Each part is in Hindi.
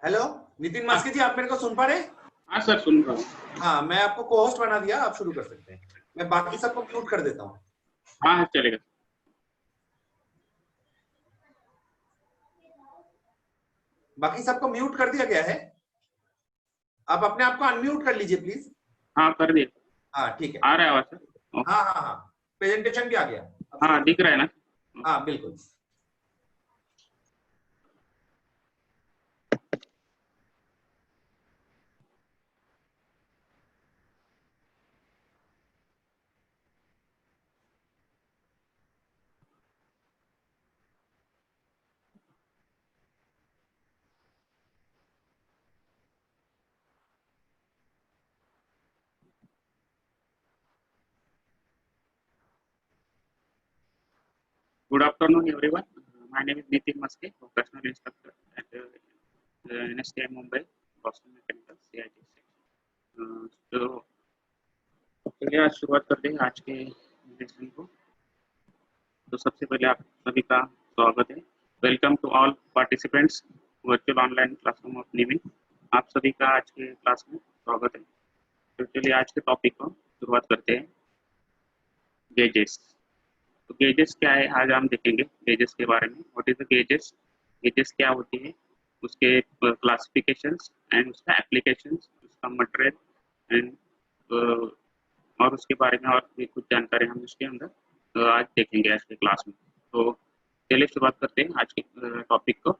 हेलो नितिन हाँ मस्के जी, आप मेरे को सुन पा रहे हैं? हाँ सर, सुन रहा हूँ। हाँ, मैं आपको को होस्ट बना दिया, आप शुरू कर सकते हैं। मैं बाकी सबको म्यूट कर देता हूँ। हाँ हाँ, चलेगा। बाकी सबको म्यूट कर दिया गया है। आप अपने आप को अनम्यूट कर लीजिए प्लीज। हाँ, कर दिया। हाँ ठीक है। आ रहा है आवाज सर? हाँ हाँ हाँ, प्रेजेंटेशन भी आ गया। अब शुरू हाँ, कर दिख सकते रहा है हैं। ना? हाँ बिल्कुल। Good afternoon, everyone. My name is Nitin Maske, professional instructor at NSTI Mumbai, Boston Mechanical, CIT section. तो चलिए आज शुरुआत करते हैं आज के लेसन को। तो सबसे पहले आप सभी का स्वागत है। Welcome to all participants virtual online classroom of Nivin. आप सभी का आज के क्लास में स्वागत है। तो चलिए आज के टॉपिक को शुरुआत करते हैं। गेजेस। तो गेजेस क्या है, आज हम देखेंगे गेजेस के बारे में। What is the gauges, gauges क्या होती है, उसके क्लासिफिकेशंस एंड उसका एप्लीकेशंस, उसका मटेरियल एंड और उसके बारे में और भी कुछ जानकारी हम इसके अंदर आज देखेंगे आज के क्लास में। तो चलिए शुरुआत करते हैं आज के टॉपिक को।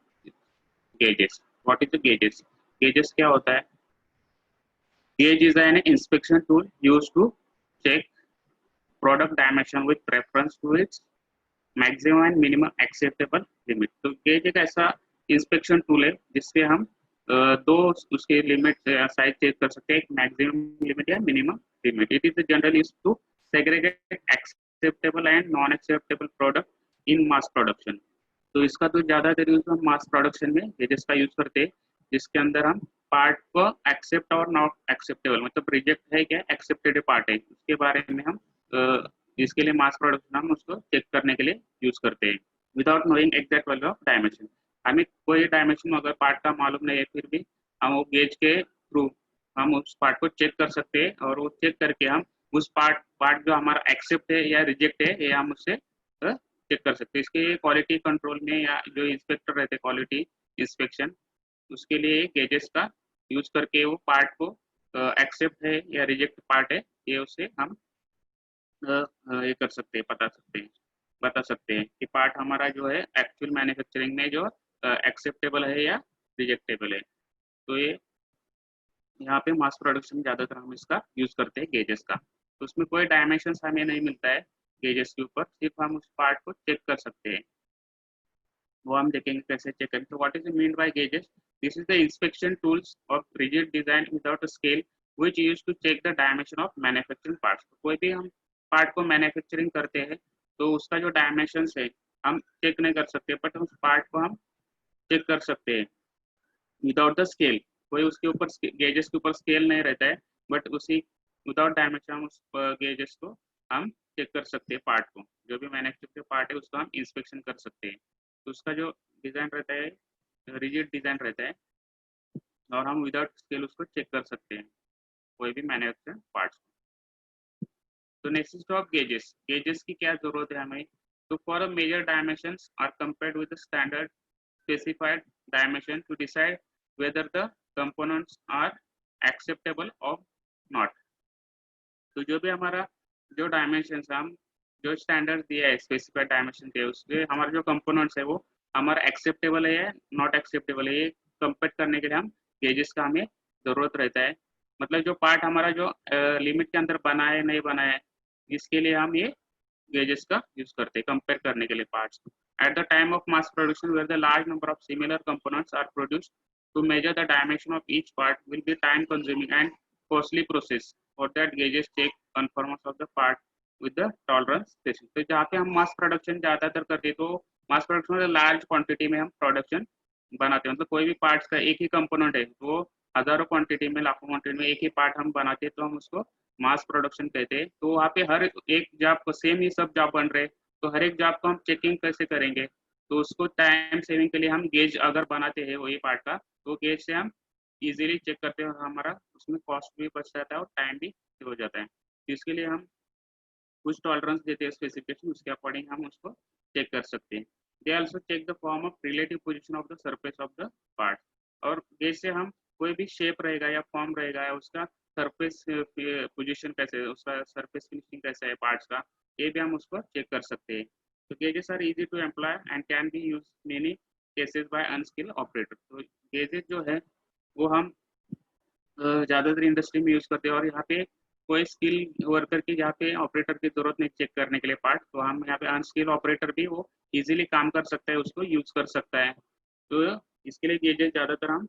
Gauges, what is the gauges, gauges क्या होता है? Gauge is an inspection tool used to check product dimension with reference to its maximum and minimum acceptable limit। तो गेज एक ऐसा इंस्पेक्शन टूल है जिससे हम दो उसके लिमिट साइज चेक कर सकते हैं, एक मैक्सिमम लिमिट या minimum limit. It is generally used to segregate acceptable and non acceptable product in mass production. तो इसका तो ज्यादातर यूज हम मास प्रोडक्शन में गेजेस का यूज करते हैं, जिसके अंदर हम पार्ट को एक्सेप्ट और नॉट एक्सेप्टेबल, मतलब रिजेक्ट है क्या एक्सेप्टेड पार्ट है, उसके बारे में हम इसके लिए मास प्रोडक्शन हम उसको चेक करने के लिए यूज करते हैं without knowing exact value of dimension. हमें कोई डायमेंशन अगर पार्ट का मालूम नहीं है, फिर भी हम वो गेज के थ्रू हम उस पार्ट को चेक कर सकते हैं, और वो चेक करके हम उस पार्ट जो हमारा एक्सेप्ट है या रिजेक्ट है, ये हम उससे चेक कर सकते हैं। इसके क्वालिटी कंट्रोल में या जो इंस्पेक्टर रहते हैं क्वालिटी इंस्पेक्शन, उसके लिए गेजेस का यूज करके वो पार्ट को एक्सेप्ट है या रिजेक्ट पार्ट है, ये उसे हम ये कर सकते हैं, बता सकते हैं कि पार्ट हमारा जो है एक्चुअल मैन्युफैक्चरिंग में जो एक्सेप्टेबल है या रिजेक्टेबल है। तो ये यहाँ पे मास प्रोडक्शन ज्यादातर हम इसका यूज करते हैं गेजेस का। तो उसमें कोई डायमेंशन हमें नहीं मिलता है गेजेस के ऊपर, सिर्फ हम उस पार्ट को चेक कर सकते हैं। वो हम देखेंगे कैसे चेक करें। तो what is mean by gauges, this is the inspection tools of rigid design without a scale which used to check the dimension of manufacturing parts. कोई भी हम पार्ट को मैन्युफैक्चरिंग करते हैं तो उसका जो डायमेंशन है हम चेक नहीं कर सकते, बट उस पार्ट को हम चेक कर सकते हैं विदाउट द स्केल। कोई उसके ऊपर गेजेस के ऊपर स्केल नहीं रहता है, बट उसी विदाउट डायमेंशन हम उस गेजेस को हम चेक कर सकते हैं। पार्ट को, जो भी मैन्युफैक्चर पार्ट है उसका हम इंस्पेक्शन कर सकते हैं। तो उसका जो डिज़ाइन रहता है रिजिड डिज़ाइन रहता है, और हम विदाउट स्केल उसको चेक कर सकते हैं कोई भी मैन्युफैक्चर पार्ट्स को। तो नेक्स्ट ऑफ गेजेस, गेजेस की क्या जरूरत है हमें? तो for a measure dimensions are compared with standard specified dimension to decide whether the components are acceptable or not। तो जो भी हमारा जो डायमेंशन हम जो स्टैंडर्ड दिया है, स्पेसिफाइड डायमेंशन दिया है, उसके हमारे जो कंपोनेंट्स है वो हमारा एक्सेप्टेबल है या नॉट एक्सेप्टेबल है, ये कंपेयर करने के लिए हम गेजेस का हमें जरूरत रहता है। मतलब जो पार्ट हमारा जो लिमिट के अंदर बना है नहीं बना है, इसके लिए हम ये गेजेस का यूज करते हैं कंपेयर करने के लिए पार्ट्स को। At the time of mass production, where the large number of similar components are produced, to measure the dimension of each part will be time-consuming and costly process. For that, gauges check conformance of the part with the tolerance station। तो जहाँ पे हम मास प्रोडक्शन ज्यादातर करते हैं, तो मास प्रोडक्शन में लार्ज क्वांटिटी में हम प्रोडक्शन बनाते हैं। मतलब कोई भी पार्ट्स का एक ही कंपोनेंट है, वो हजारों क्वांटिटी में लाखों क्वांटिटी में एक ही पार्ट हम बनाते हैं, तो हम उसको मास प्रोडक्शन कहते हैं। तो वहाँ पे हर एक जॉब को सेम ही सब जॉब बन रहे, तो हर एक जॉब को हम चेकिंग कैसे करेंगे? तो उसको टाइम सेविंग के लिए हम गेज अगर बनाते हैं वही पार्ट का, तो गेज से हम इजीली चेक करते हैं और हमारा उसमें कॉस्ट भी बच जाता है और टाइम भी सेव हो जाता है। तो इसके लिए हम कुछ टॉलरेंस देते हैं स्पेसिफिकेशन, उसके अकॉर्डिंग हम उसको चेक कर सकते हैं। They also check the form of relative position of the surface of the part. और जैसे हम कोई भी शेप रहेगा या फॉर्म रहेगा या उसका सरफेस पोजीशन कैसे है, उसका सरफेस फिनिशिंग कैसा है पार्ट्स का, ये भी हम उसको चेक कर सकते हैं। तो gauges are easy to employ and can be use many cases by unskilled operator. तो गेजेस जो है वो हम ज़्यादातर इंडस्ट्री में यूज़ करते हैं और यहाँ पे कोई स्किल वर्कर की जहाँ पे ऑपरेटर की जरूरत नहीं चेक करने के लिए पार्ट, तो हम यहाँ पे अनस्किल ऑपरेटर भी वो इजीली काम कर सकता है, उसको यूज़ कर सकता है। तो इसके लिए गेजेस ज़्यादातर हम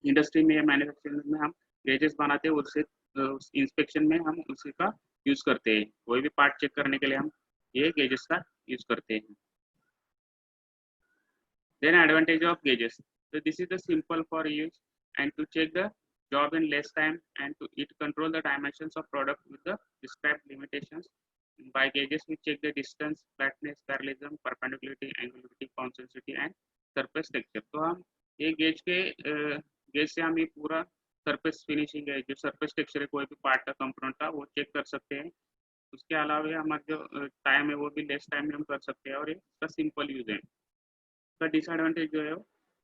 इंडस्ट्री में या मैन्युफैक्चरिंग में हम गेजेस बनाते हैं, उससे उस इंस्पेक्शन में हम उसी का यूज़ करते हैं। कोई भी पार्ट चेक करने के लिए हम ये गेजेस का यूज़ करते हैं। Then advantage of gauges. So this is the simple for use and to check the job in less time and to it control the dimensions of product with the described limitations. By gauges we check the distance, flatness, parallelism, perpendicularity, angularity, concentricity and surface texture. तो हम ये गेज से हम ये पूरा सरफेस फिनिशिंग है, जो सरफेस टेक्सचर है कोई भी पार्ट का कंपोनेंट का, वो चेक कर सकते हैं। उसके अलावा हमारा जो टाइम है वो भी लेस टाइम में हम कर सकते हैं और ये इसका सिंपल यूज है। का डिसएडवांटेज जो है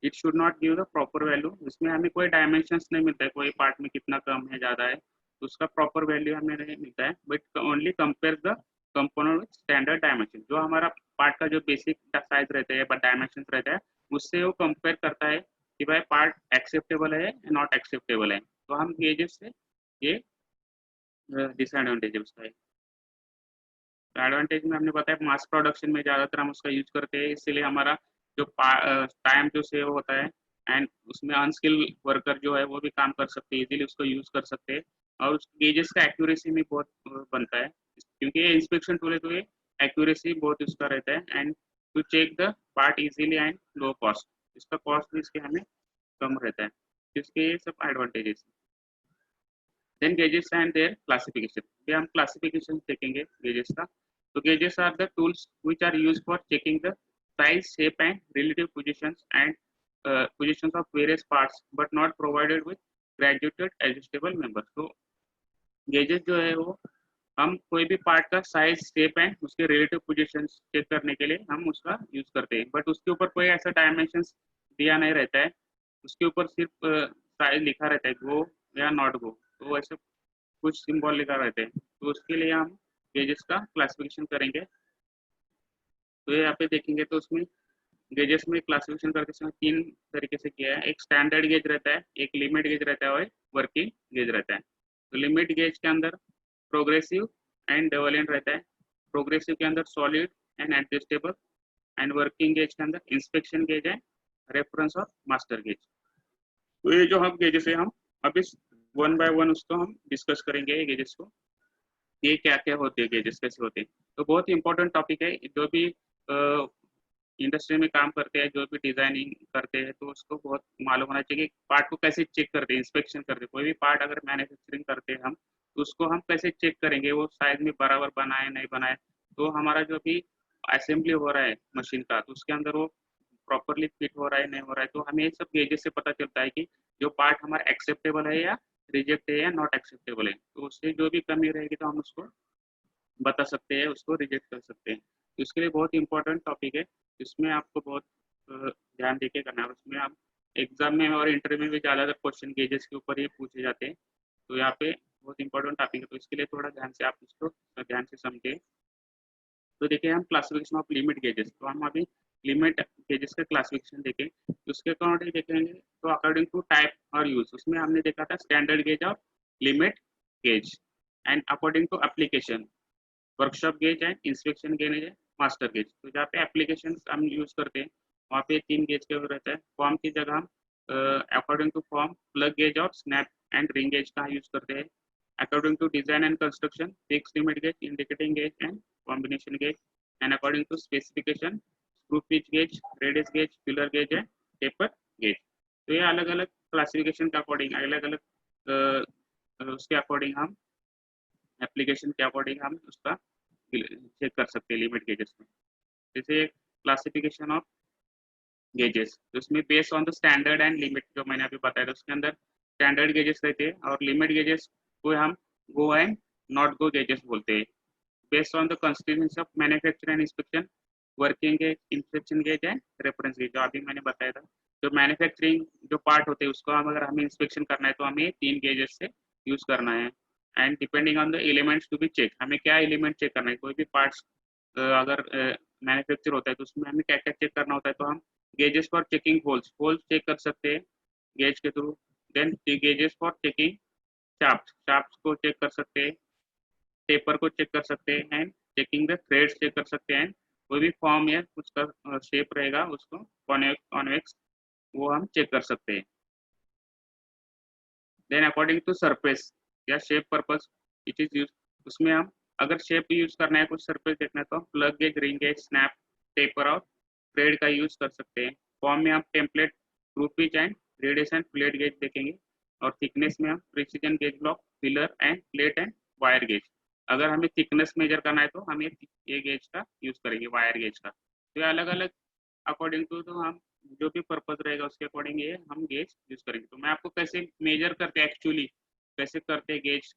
it should not give the proper value. इसमें हमें कोई डायमेंशंस नहीं मिलता है, कोई पार्ट में कितना कम है ज़्यादा है, तो उसका प्रॉपर वैल्यू हमें नहीं मिलता है, but only compare the component with standard dimension. जो हमारा पार्ट का जो बेसिक साइज रहता है, डायमेंशन रहता है, उससे वो कंपेयर करता है कि भाई पार्ट एक्सेप्टेबल है या नॉट एक्सेप्टेबल है। तो हम गेजेस से ये डिसएडवांटेज है उसका। एडवांटेज में हमने बताया मास प्रोडक्शन में ज़्यादातर हम उसका यूज करते हैं, इसीलिए हमारा जो टाइम जो सेव होता है एंड उसमें अनस्किल वर्कर जो है वो भी काम कर सकते हैं, इजीली उसको यूज कर सकते हैं। और उस गेजेस का एक्यूरेसी में बहुत बनता है, क्योंकि ये इंस्पेक्शन टूल है तो ये एक्यूरेसी बहुत उसका रहता है and to check the part easily and low cost. इसका कॉस्ट भी इसके हमें कम रहता है, इसके ये सब advantages. Then gauges and their classification, ये हम क्लासिफिकेशन देखेंगे गेजेस का। तो gauges are the tools which are used for checking the size, shape and relative positions of various parts, but not provided with graduated adjustable members. तो gauges जो है वो हम कोई भी पार्ट का साइज, शेप एंड उसके रिलेटिव पोजीशन चेक करने के लिए हम उसका यूज करते हैं, बट उसके ऊपर कोई ऐसा डायमेंशंस दिया नहीं रहता है, उसके ऊपर सिर्फ साइज लिखा रहता है, गो या नॉट गो, तो ऐसे कुछ सिंबल लिखा रहते हैं। तो उसके लिए हम गेजेस का क्लासिफिकेशन करेंगे। तो ये यहाँ पे देखेंगे तो उसमें गेजेस में क्लासिफिकेशन करते समय 3 तरीके से किया है। एक स्टैंडर्ड गेज रहता है, एक लिमिट गेज रहता है और एक वर्किंग गेज रहता है। तो लिमिट गेज के अंदर प्रोग्रेसिव एंड डेवलेंट रहता है, प्रोग्रेसिव के अंदर solid and adjustable and working gauge के अंदर इंस्पेक्शन गेज है, रेफरेंस और मास्टर गेज। तो ये जो हम गेजेस है हम अभी 1 बाय 1 उसको हम डिस्कस करेंगे ये गेजेस को, ये क्या क्या होते हैं, गेजेस कैसे होते हैं। तो बहुत ही इंपॉर्टेंट टॉपिक है, जो भी इंडस्ट्री में काम करते हैं, जो भी डिजाइनिंग करते हैं, तो उसको बहुत मालूम होना चाहिए कि पार्ट को कैसे चेक करते हैं, इंस्पेक्शन करते हैं। कोई भी पार्ट अगर मैन्युफैक्चरिंग करते हैं हम, तो उसको हम कैसे चेक करेंगे वो साइज में बराबर बनाए नहीं बनाए। तो हमारा जो भी असेंबली हो रहा है मशीन का, तो उसके अंदर वो प्रॉपरली फिट हो रहा है नहीं हो रहा है, तो हमें ये सब गेजेस से पता चलता है कि जो पार्ट हमारा एक्सेप्टेबल है या रिजेक्ट है या नॉट एक्सेप्टेबल है। तो उससे जो भी कमी रहेगी तो हम उसको बता सकते हैं, उसको रिजेक्ट कर सकते हैं। तो इसके लिए बहुत इंपॉर्टेंट टॉपिक है, इसमें आपको बहुत ध्यान देके करना है। उसमें आप एग्जाम में और इंटरव्यू में भी ज़्यादातर क्वेश्चन गेजेस के ऊपर ही पूछे जाते हैं, तो यहाँ पे बहुत इंपॉर्टेंट टॉपिक है, तो इसके लिए थोड़ा ध्यान से आप इसको ध्यान से समझे। तो देखिए हम क्लासिफिकेशन ऑफ लिमिट गेजेस, तो हम अभी लिमिट गेजेस का क्लासिफिकेशन देखें, तो उसके अकॉर्डिंग देखेंगे। तो अकॉर्डिंग टू टाइप और यूज, उसमें हमने देखा था स्टैंडर्ड गेज और limit gauge, and according to application workshop gauge है, इंस्पेक्शन गेज है, मास्टर गेज। तो जहाँ पे एप्लीकेशन हम यूज करते हैं वहाँ पे 3 गेज के रहता है। फॉर्म की जगह हम according to form plug gauge और स्नैप एंड रिंग गेज का यूज करते हैं। According to design and construction fix limit gauge, indicating gauge and combination gauge, and according to specification screw pitch gauge, radius gauge, filler gauge है, टेपर गेज। तो ये अलग अलग क्लासिफिकेशन के अकॉर्डिंग अलग अलग उसके अकॉर्डिंग हम एप्लीकेशन के अकॉर्डिंग हम उसका चेक कर सकते हैं लिमिट गेजेस में। जैसे क्लासिफिकेशन ऑफ गेजेस, उसमें based on the standard and limit जो मैंने अभी बताया था, उसके अंदर स्टैंडर्ड गेजेस रहते हैं और लिमिट गेजेस को हम go and not go gauges बोलते हैं। Based on the constituency of manufacture and inspection, working gauge, inspection gauge and reference gauge, जो अभी मैंने बताया था। जो मैन्युफैक्चरिंग जो पार्ट होते हैं उसको हम अगर हमें इंस्पेक्शन करना है तो हमें 3 गेजेस से यूज करना है। And depending on the elements to be check, हमें क्या एलिमेंट चेक करना है, कोई भी पार्ट्स अगर मैन्युफैक्चर होता है तो उसमें हमें क्या क्या चेक करना होता है, तो हम gauges for checking holes, holes check कर सकते हैं गेज के थ्रू। Then gauges for checking shaft, shaft को चेक कर सकते हैं, टेपर को चेक कर सकते हैं and checking the threads check कर सकते हैं। कोई भी फॉर्म या उसका शेप रहेगा उसको कॉन्वेक्स, वो हम चेक कर सकते हैं। देन अकॉर्डिंग टू सरफेस या shape purpose it is use, उसमें हम अगर शेप यूज करना है, कुछ सरफेस देखना है तो हम plug gauge, ring gauge, snap, taper और थ्रेड का यूज कर सकते हैं। फॉर्म में हम template, true pitch and radius end plate gauge देखेंगे। और थिकनेस में हम precision gauge block, filler end plate and wire gauge. अगर हमें थिकनेस मेजर करना है तो हम ये गेज का यूज करेंगे, वायर गेज का। तो ये अलग अलग अकॉर्डिंग टू, तो हम जो भी पर्पज रहेगा उसके अकॉर्डिंग ये हम गेज यूज करेंगे। तो मैं आपको कैसे मेजर करते हैं एक्चुअली, कैसे करते हैं गेज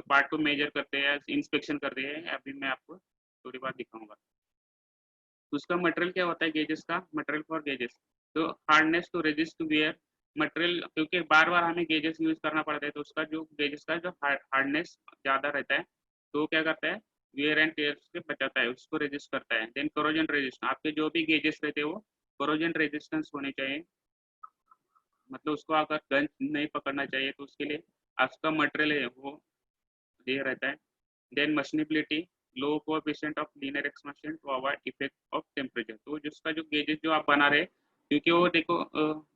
पार्ट को मेजर करते हैं, इंस्पेक्शन करते हैं, अभी मैं आपको थोड़ी बात दिखाऊंगा। तो उसका मटेरियल क्या होता है गेजेस का, मटेरियल फॉर गेजेस, तो hardness to resist to wear material, क्योंकि बार बार हमें गेजेस यूज करना पड़ता है तो उसका जो गेजेस का जो हार्डनेस ज़्यादा रहता है तो क्या करता है, वियर एंड टेयर से बचाता है, उसको रेजिस्ट करता है। देन कोरोजन रेजिस्टेंस, आपके जो भी गेजेस रहते हैं वो कोरोजन रेजिस्टेंस होने चाहिए, मतलब उसको अगर गंज नहीं पकड़ना चाहिए, तो उसके लिए आपका मटेरियल है वो ये रहता है। Then machinability, low coefficient of linear expansion to avoid effect of temperature, तो जिसका जो गेजेस जो आप बना रहे, क्योंकि वो देखो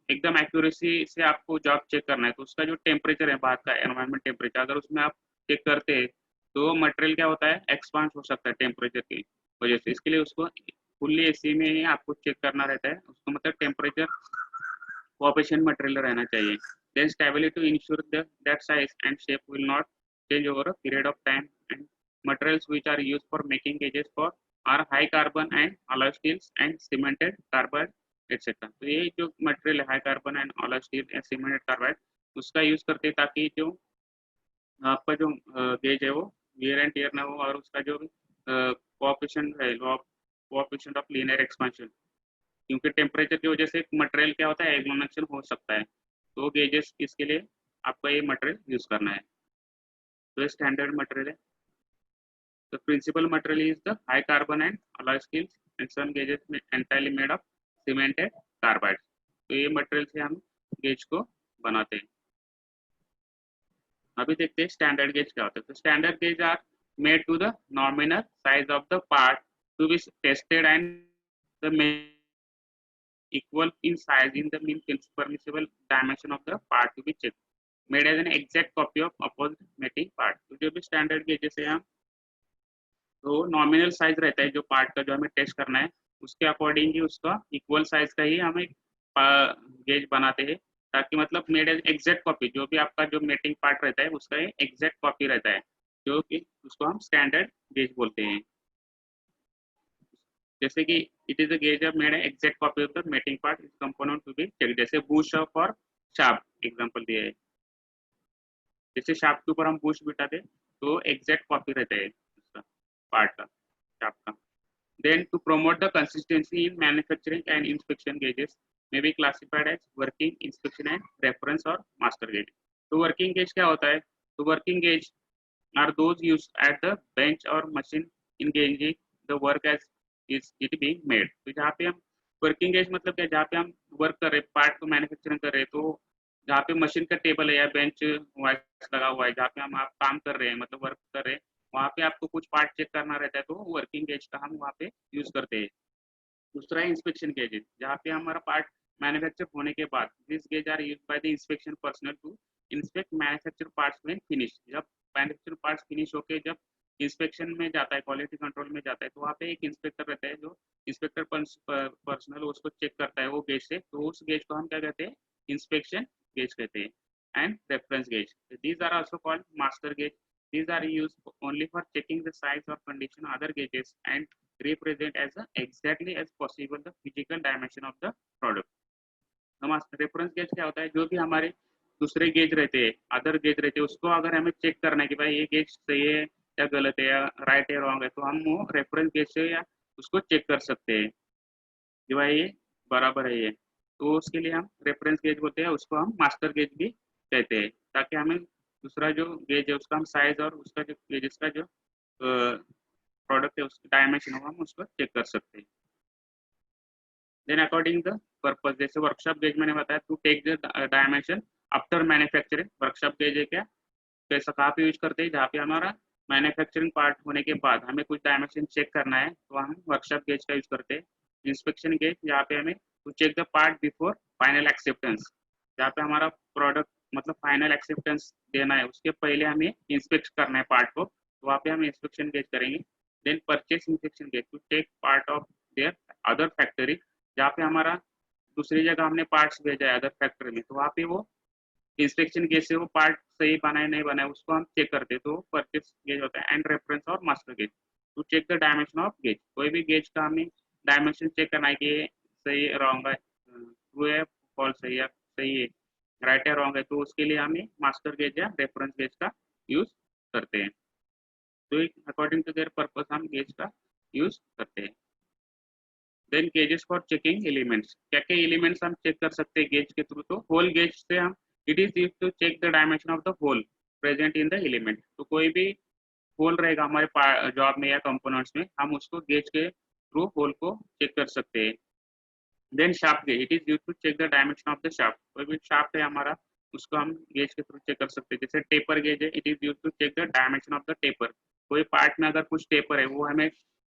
एकदम एक्यूरेसी से आपको जॉब चेक करना है, तो उसका जो टेम्परेचर है बाहर का एनवायरमेंट टेम्परेचर, अगर उसमें आप चेक करते हैं तो मटेरियल क्या होता है, एक्सपांड हो सकता है टेम्परेचर की वजह से। इसके लिए उसको फुल्ली एसी में ही आपको चेक करना रहता है, उसको मतलब टेम्परेचर कोएफिशिएंट मटेरियल रहना चाहिए। Then stability to ensure that size and shape will not change over a period of time, and materials which are used for making gauges for are high carbon and alloy steels and cemented carbide etc. तो ये जो मटेरियल है high carbon and alloy steel and cemented carbide, उसका यूज करते हैं ताकि जो आपका जो गेज है वो वियर एंड टियर ना हो, और उसका जो कोएफिशिएंट है, कोएफिशिएंट ऑफ लीनियर एक्सपेंशन, क्योंकि टेम्परेचर की वजह से मटेरियल क्या होता है, एग्लोमेशन हो सकता है, तो गेजेस इसके लिए आपका ये मटेरियल यूज करना है। तो ये स्टैंडर्ड मटेरियल है। The principal material is the high carbon and alloy steels, and some gauges entirely made of cemented carbide. तो ये मटेरियल से हम गेज को बनाते हैं। अभी देखते हैं स्टैंडर्ड गेज क्या होता है। तो standard gauge are made to the nominal size of the part to be tested and the equal in size in the mean permissible dimension of the part to be checked, made as an exact copy of opposite mating part। तो जो भी स्टैंडर्ड गेजेस है हम, तो नॉमिनल साइज रहता है जो पार्ट का जो हमें टेस्ट करना है, उसके अकॉर्डिंग ही उसका इक्वल साइज का ही हम एक गेज बनाते हैं, ताकि मतलब मेड एज एग्जैक्ट कॉपी, जो भी आपका जो मेटिंग पार्ट रहता है उसका एग्जैक्ट कॉपी रहता है, जो कि उसको हम स्टैंडर्ड गेज बोलते हैं। जैसे कि it is a gauge of made exact copy of the mating part is component to be check, जैसे बूश और शाफ्ट एग्जांपल दिया है, जैसे शाफ्ट के ऊपर हम बूश बिठाते तो एग्जैक्ट कॉपी रहता है उसका पार्ट का, शाफ्ट का। Then to promote the consistency in manufacturing and inspection gauges may be classified as working, inspection and reference or master gauge। तो working gauge क्या होता है? तो working gauge are those used at the bench or machine in gauging the work as is it being made। तो जहाँ पे हम working gauge मतलब क्या, जहाँ पे हम वर्क कर रहे, पार्ट को मैन्युफैक्चरिंग कर रहे हैं, तो जहाँ पे मशीन का टेबल है या बेंच लगा हुआ है, जहाँ पे हम आप काम कर रहे हैं मतलब वर्क कर रहे हैं, वहाँ पे आपको कुछ पार्ट चेक करना रहता है, तो वर्किंग गेज का हम वहाँ पे यूज करते हैं। दूसरा है इंस्पेक्शन गेजेस, जहाँ पे हमारा पार्ट मैन्युफैक्चर होने के बाद this gauge are used by the inspection personal to inspect manufacture parts when finish. जब मैन्युफैक्चर पार्ट्स फिनिश होके जब इंस्पेक्शन में जाता है, क्वालिटी कंट्रोल में जाता है, तो वहाँ पे एक इंस्पेक्टर रहता है जो इंस्पेक्टर पर्सनल उसको चेक करता है वो गेज से, तो उस गेज को हम क्या कहते हैं, इंस्पेक्शन गेज कहते हैं। And reference gauge, these are also called master gauge, these are used only for checking the size or condition other gauges and represent as exactly as possible the physical dimension of the product. हमारा रेफरेंस गेज क्या होता है, जो भी हमारे दूसरे गेज रहते हैं, अदर गेज रहते हैं, उसको अगर हमें चेक करना है कि भाई ये गेज सही है या गलत है या राइट है रॉन्ग है, तो हम वो रेफरेंस गेज से या उसको चेक कर सकते हैं कि भाई ये बराबर है ये। तो उसके लिए हम रेफरेंस गेज बोलते हैं, उसको हम मास्टर गेज भी कहते हैं, ताकि हमें दूसरा जो गेज है उसका हम साइज और उसका जो गेजेस का जो प्रोडक्ट है उसकी डायमेंशन होगा हम उसको चेक कर सकते हैं। देन अकॉर्डिंग द पर्पज, जैसे वर्कशॉप गेज मैंने बताया to take the dimension after manufacturing. Workshop gauge है क्या, कैसा कहाँ पे यूज करते हैं, जहाँ पे हमारा मैन्युफैक्चरिंग पार्ट होने के बाद हमें कुछ डायमेंशन चेक करना है तो हम वर्कशॉप गेज का यूज करते हैं। इंस्पेक्शन गेज, जहाँ पे हमें to check the part before final acceptance, जहाँ पे हमारा प्रोडक्ट मतलब फाइनल एक्सेप्टेंस देना है उसके पहले हमें इंस्पेक्ट करना है पार्ट को, तो वहाँ पे हम इंस्पेक्शन गेज करेंगे। Then purchase inspection gauge to take part of their other factory, जहाँ पे हमारा दूसरी जगह हमने पार्ट्स भेजा है अदर फैक्ट्री में, तो वहाँ पे वो इंस्पेक्शन गेज से वो पार्ट सही बनाए नहीं बनाए उसको हम चेक करते हैं, तो परचेस गेज होता है। एंड रेफरेंस और master gauge to check the dimension of gauge, कोई भी गेज का हमें डायमेंशन चेक करना है कि सही रॉन्ग है, ट्रू है फॉल्स है या सही है राइट है रॉन्ग है, तो उसके लिए हमें मास्टर गेज या रेफरेंस गेज का यूज करते हैं। तो अकॉर्डिंग टू देयर पर्पस हम गेज का यूज करते हैं। Then gauges for checking elements, क्या क्या एलिमेंट्स हम चेक कर सकते हैं गेज के थ्रू, तो होल गेज से हम it is used to check the dimension of the hole present in the element, तो कोई भी होल रहेगा हमारे जॉब में या कंपोनेंट्स में, हम उसको गेज के थ्रू होल को चेक कर सकते हैं। Then shaft gauge, it is used to check the dimension of the shaft, कोई भी शाफ्ट है हमारा उसको हम गेज के थ्रू चेक कर सकते हैं। जैसे टेपर गेज है, it is used to check the dimension of the taper, कोई पार्ट में अगर कुछ टेपर है वो हमें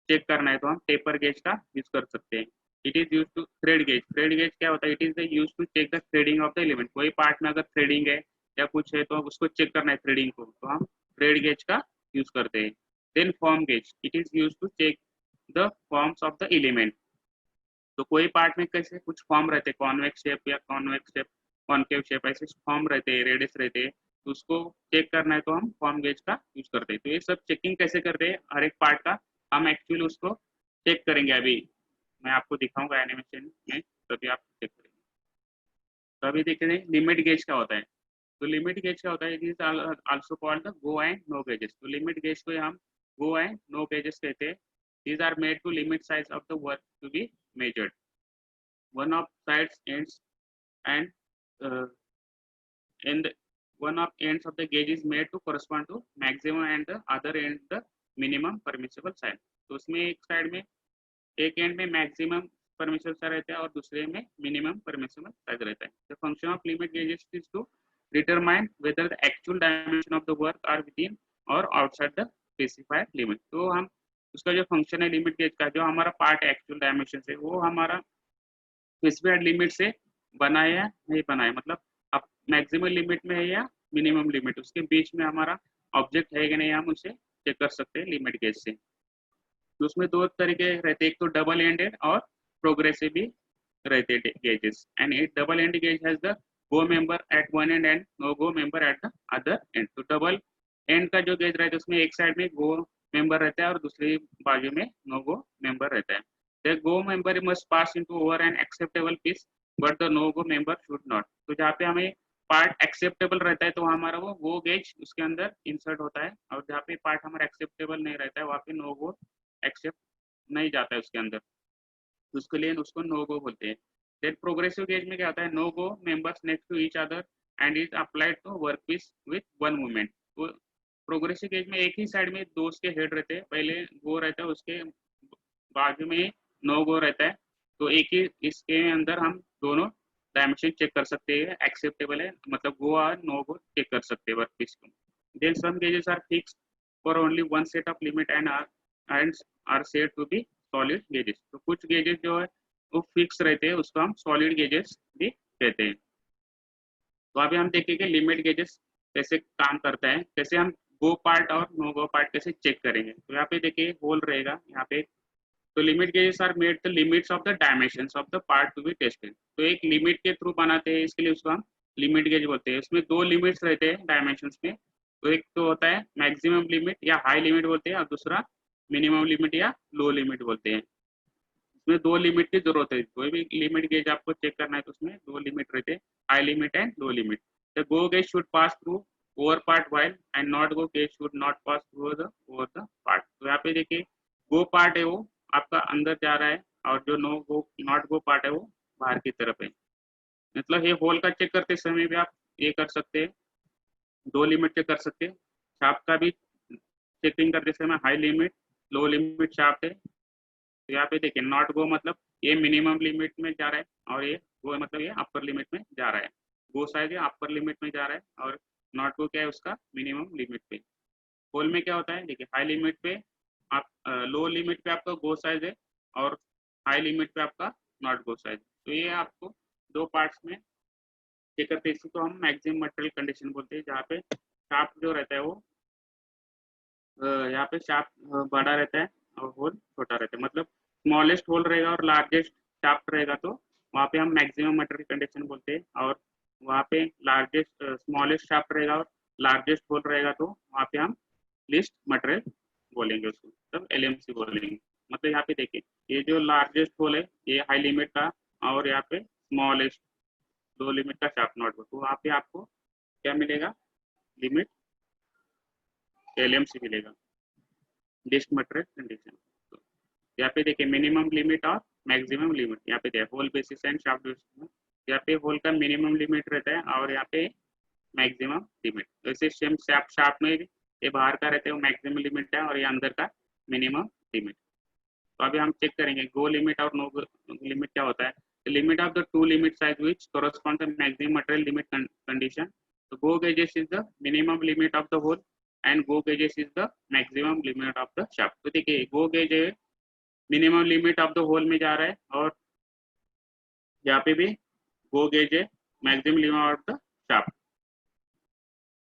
चेक करना है तो हम टेपर गेज का यूज कर सकते हैं। It is use to thread gauge, thread gauge क्या होता है, it is use to check the threading of the element, कोई पार्ट में अगर थ्रेडिंग है या कुछ है तो उसको चेक करना है थ्रेडिंग को, तो हम थ्रेड गेज का यूज करते हैं। Then form gauge, it is use to check the forms of the element, तो कोई पार्ट में कैसे कुछ फॉर्म रहते हैं, कॉन्वेक्स शेप या कॉन्वेक्स शेप कॉनकेव शेप ऐसे फॉर्म रहते हैं, रेडियस रहते हैं, तो उसको चेक करना है तो हम फॉर्म गेज का यूज करते हैं। तो ये सब चेकिंग कैसे करते हैं हर एक पार्ट का, हम एक्चुअली उसको चेक करेंगे, अभी मैं आपको दिखाऊंगा एनिमेशन में तभी आप चेक करेंगे। तो अभी देखते हैं लिमिट गेज क्या होता है, तो लिमिट गेज क्या होता है, it is also called the go and no gauges, तो लिमिट गेज को हम गो एंड नो गेजेस कहते हैं। These are made to limit size of the work to be measured. One of sides ends and in the one of ends of the gauge is made to correspond to maximum and the other end the minimum permissible size. तो उसमें एक साइड में एक एंड में मैक्सिमम परमिसिबल साइज रहता है और दूसरे में मिनिमम परमिसिबल साइज रहता है। The function of limit gauges is to determine whether the actual dimension of the work are within or outside the specified limit. तो हम उसका जो फंक्शन है लिमिट गेज का, जो हमारा पार्ट एक्चुअल डायमेंशन से वो हमारा स्पेसिफाइड लिमिट से बना है या नहीं बना है, मतलब अब मैक्सिमम लिमिट में है या मिनिमम लिमिट, उसके बीच में हमारा ऑब्जेक्ट है कि नहीं, हम उसे चेक कर सकते हैं लिमिट गेज से। तो उसमें दो तरीके रहते हैं, एक तो डबल एंडेड और प्रोग्रेसिव भी रहते हैं गेजेस, एंड एक double end gauge has the go member at one end and no go member at the other end. तो डबल एंड का जो गेज रहता है उसमें एक साइड में गो मेंबर रहता है और दूसरी बाजू में नो गो मेंबर रहता है। The go member must pass into over an acceptable piece but the no go member should not. तो जहाँ पे हमें पार्ट एक्सेप्टेबल रहता है तो हमारा वो गो गेज उसके अंदर इंसर्ट होता है, और जहाँ पे पार्ट हमारा एक्सेप्टेबल नहीं रहता है वहाँ पे नो गो एक्सेप्ट नहीं जाता है उसके अंदर, तो उसके लिए उसको नो गो बोलते हैं। देन प्रोग्रेसिव गेज में क्या होता है, no go members next to each other and is applied to work piece with one movement. तो प्रोग्रेसिव गेज में एक ही साइड में दो उसके हेड रहते हैं, पहले गो रहता है उसके बाजू में नो गो रहता है, तो एक ही इसके अंदर हम दोनों डायमेंशन चेक कर सकते हैं एक्सेप्टेबल है मतलब गो और नो गो चेक कर सकते हैं वर्क पीस को। Then some gauges are fixed for only one set of limit and are said to be solid gauges. तो कुछ गेजेस जो है वो फिक्स रहते हैं उसको हम सॉलिड गेजेस भी कहते हैं। तो अभी हम देखेंगे लिमिट गेजेस कैसे काम करता है, कैसे हम गो पार्ट और नो गो पार्ट कैसे चेक करेंगे। तो यहाँ पे देखिए होल रहेगा यहाँ पे, तो limit gauges are made the limits of the dimensions of the part to be tested. तो एक लिमिट के थ्रू बनाते हैं, इसके लिए उसको हम लिमिट गेज बोलते हैं। उसमें दो लिमिट्स रहते हैं डायमेंशंस में, तो एक तो होता है मैक्सिमम लिमिट या हाई लिमिट बोलते हैं और दूसरा मिनिमम लिमिट या लो लिमिट बोलते हैं। इसमें दो लिमिट की जरूरत है, कोई भी लिमिट गेज आपको चेक करना है तो उसमें दो लिमिट रहते हैं, high limit and low limit. The go gauge should pass through over part while and not go gauge should not pass through the over the part. तो यहाँ पे देखिए गो पार्ट है वो आपका अंदर जा रहा है और जो no go not go part है वो बाहर की तरफ है। मतलब ये होल का चेक करते समय भी आप ये कर सकते हैं, दो लिमिट चेक कर सकते हैं। शाफ्ट का भी चेकिंग करते समय हाई लिमिट लो लिमिट शाफ्ट है। तो यहाँ पे देखिए नॉट गो मतलब ये मिनिमम लिमिट में जा रहा है और ये गो मतलब ये अपर लिमिट में जा रहा है। गो साइज ये अपर लिमिट में जा रहा है और नॉट गो क्या है उसका मिनिमम लिमिट पे। होल में क्या होता है देखिए हाई लिमिट पे आप लो लिमिट पे आपका गो साइज है और हाई लिमिट पे आपका नॉट गो साइज। तो ये आपको दो पार्ट्स में चेक करते हैं। इसी को हम मैक्सिमम मटेरियल कंडीशन बोलते हैं, जहाँ पे शाफ्ट जो रहता है वो यहाँ पे शाफ्ट बड़ा रहता है और होल छोटा रहता है। मतलब स्मॉलेस्ट होल रहेगा और लार्जेस्ट शाफ्ट रहेगा तो वहाँ पे हम मैक्सिमम मटेरियल कंडीशन बोलते हैं, और वहाँ पे लार्जेस्ट स्मॉलेस्ट शाफ्ट रहेगा और लार्जेस्ट होल रहेगा तो वहाँ पे हम लिस्ट मटेरियल बोलेंगे उसको, मतलब एलएमसी बोलेंगे। मतलब यहाँ पे देखिए ये जो लार्जेस्ट होल है ये हाई लिमिट का और यहाँ पे स्मॉलेस्ट लो लिमिट का शाफ्ट नॉट, तो वहाँ पे आपको क्या मिलेगा लिमिट एलएमसी मिलेगा, लिस्ट मटेरियल कंडीशन। तो यहाँ पे देखिए मिनिमम लिमिट और मैक्सिमम लिमिट, यहाँ पे देखिए hole basis and shaft basis में यहाँ पे होल का मिनिमम लिमिट रहता है और यहाँ पे मैक्सिमम लिमिट। वैसे सेम शाफ्ट में ये बाहर का रहता है वो मैक्सिमम लिमिट है और ये अंदर का मिनिमम लिमिट। तो अभी हम चेक करेंगे गो लिमिट और नो लिमिट क्या होता है। Limit of the two limit size which correspond to maximum material limit condition. So go gauges is the minimum limit of the hole and go gauges is the maximum limit of the shaft. तो देखिए go gauge है minimum limit of the hole में जा रहा है और यहाँ पे भी गो गेज है maximum limit of the shaft.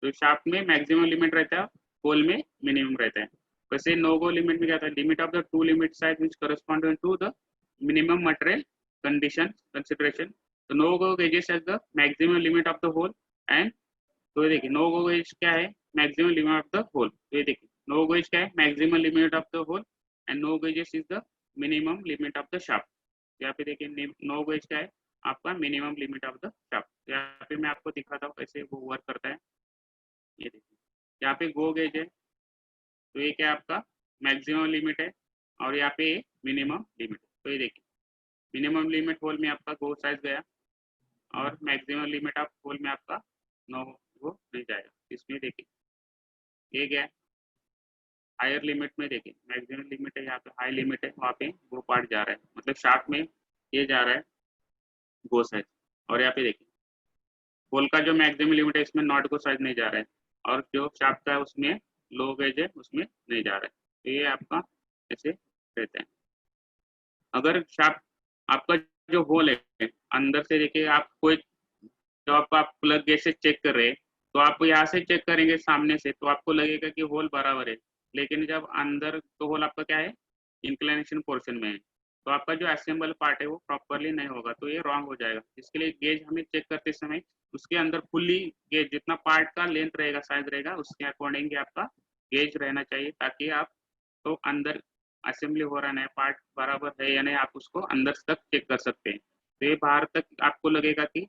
तो शाफ्ट में मैक्सिमम लिमिट रहता है, होल में मिनिमम रहता है। वैसे नो गो लिमिट में क्या था, limit of the two limit size which correspond to the minimum material condition consideration. तो no go gauges as the maximum limit of the hole and, तो ये देखिए नो गो गेज क्या है maximum limit of the hole. तो ये देखिए नो गेज क्या है maximum limit of the hole and no gauges is the minimum limit of the shaft. यहाँ पे देखिए नो गेज क्या है आपका minimum limit of the shaft. यहाँ पे मैं आपको दिखाता हूँ कैसे वो वर्क करता है। ये देखिए यहाँ पे गो गेज है तो ये क्या आपका मैक्सिमम लिमिट है और यहाँ पे मिनिमम लिमिट है। तो ये देखिए मिनिमम लिमिट होल में आपका गो साइज गया और मैक्सिमम लिमिट ऑफ होल में आपका नो गो नहीं जाएगा। इसमें देखिए ये क्या है हायर लिमिट में देखिए मैक्सिमम लिमिट है, यहाँ पे हाई लिमिट है वहाँ पे गो पार्ट जा रहा है, मतलब शाफ्ट में ये जा रहा है गो साइज। और यहाँ पे देखिए होल का जो मैक्सिमम लिमिट है इसमें नॉट गो साइज नहीं जा रहा है और जो शाफ्ट का है उसमें लो गेज है उसमें नहीं जा रहा है। तो ये आपका ऐसे रहता है। अगर शाफ्ट आपका जो होल है अंदर से देखिए आप कोई जो आप प्लग गेज से चेक कर रहे हैं तो आप यहाँ से चेक करेंगे सामने से तो आपको लगेगा कि होल बराबर है, लेकिन जब अंदर तो होल आपका क्या है इंक्लिनेशन पोर्शन में है तो आपका जो असेंबल पार्ट है वो प्रॉपरली नहीं होगा, तो ये रॉन्ग हो जाएगा। इसके लिए गेज हमें चेक करते समय उसके अंदर फुल्ली गेज जितना पार्ट का लेंथ रहेगा साइज रहेगा उसके अकॉर्डिंग आपका गेज रहना चाहिए, ताकि आप तो अंदर असेंबली हो रहा है पार्ट बराबर है या नहीं आप उसको अंदर तक चेक कर सकते हैं। तो ये बाहर तक आपको लगेगा कि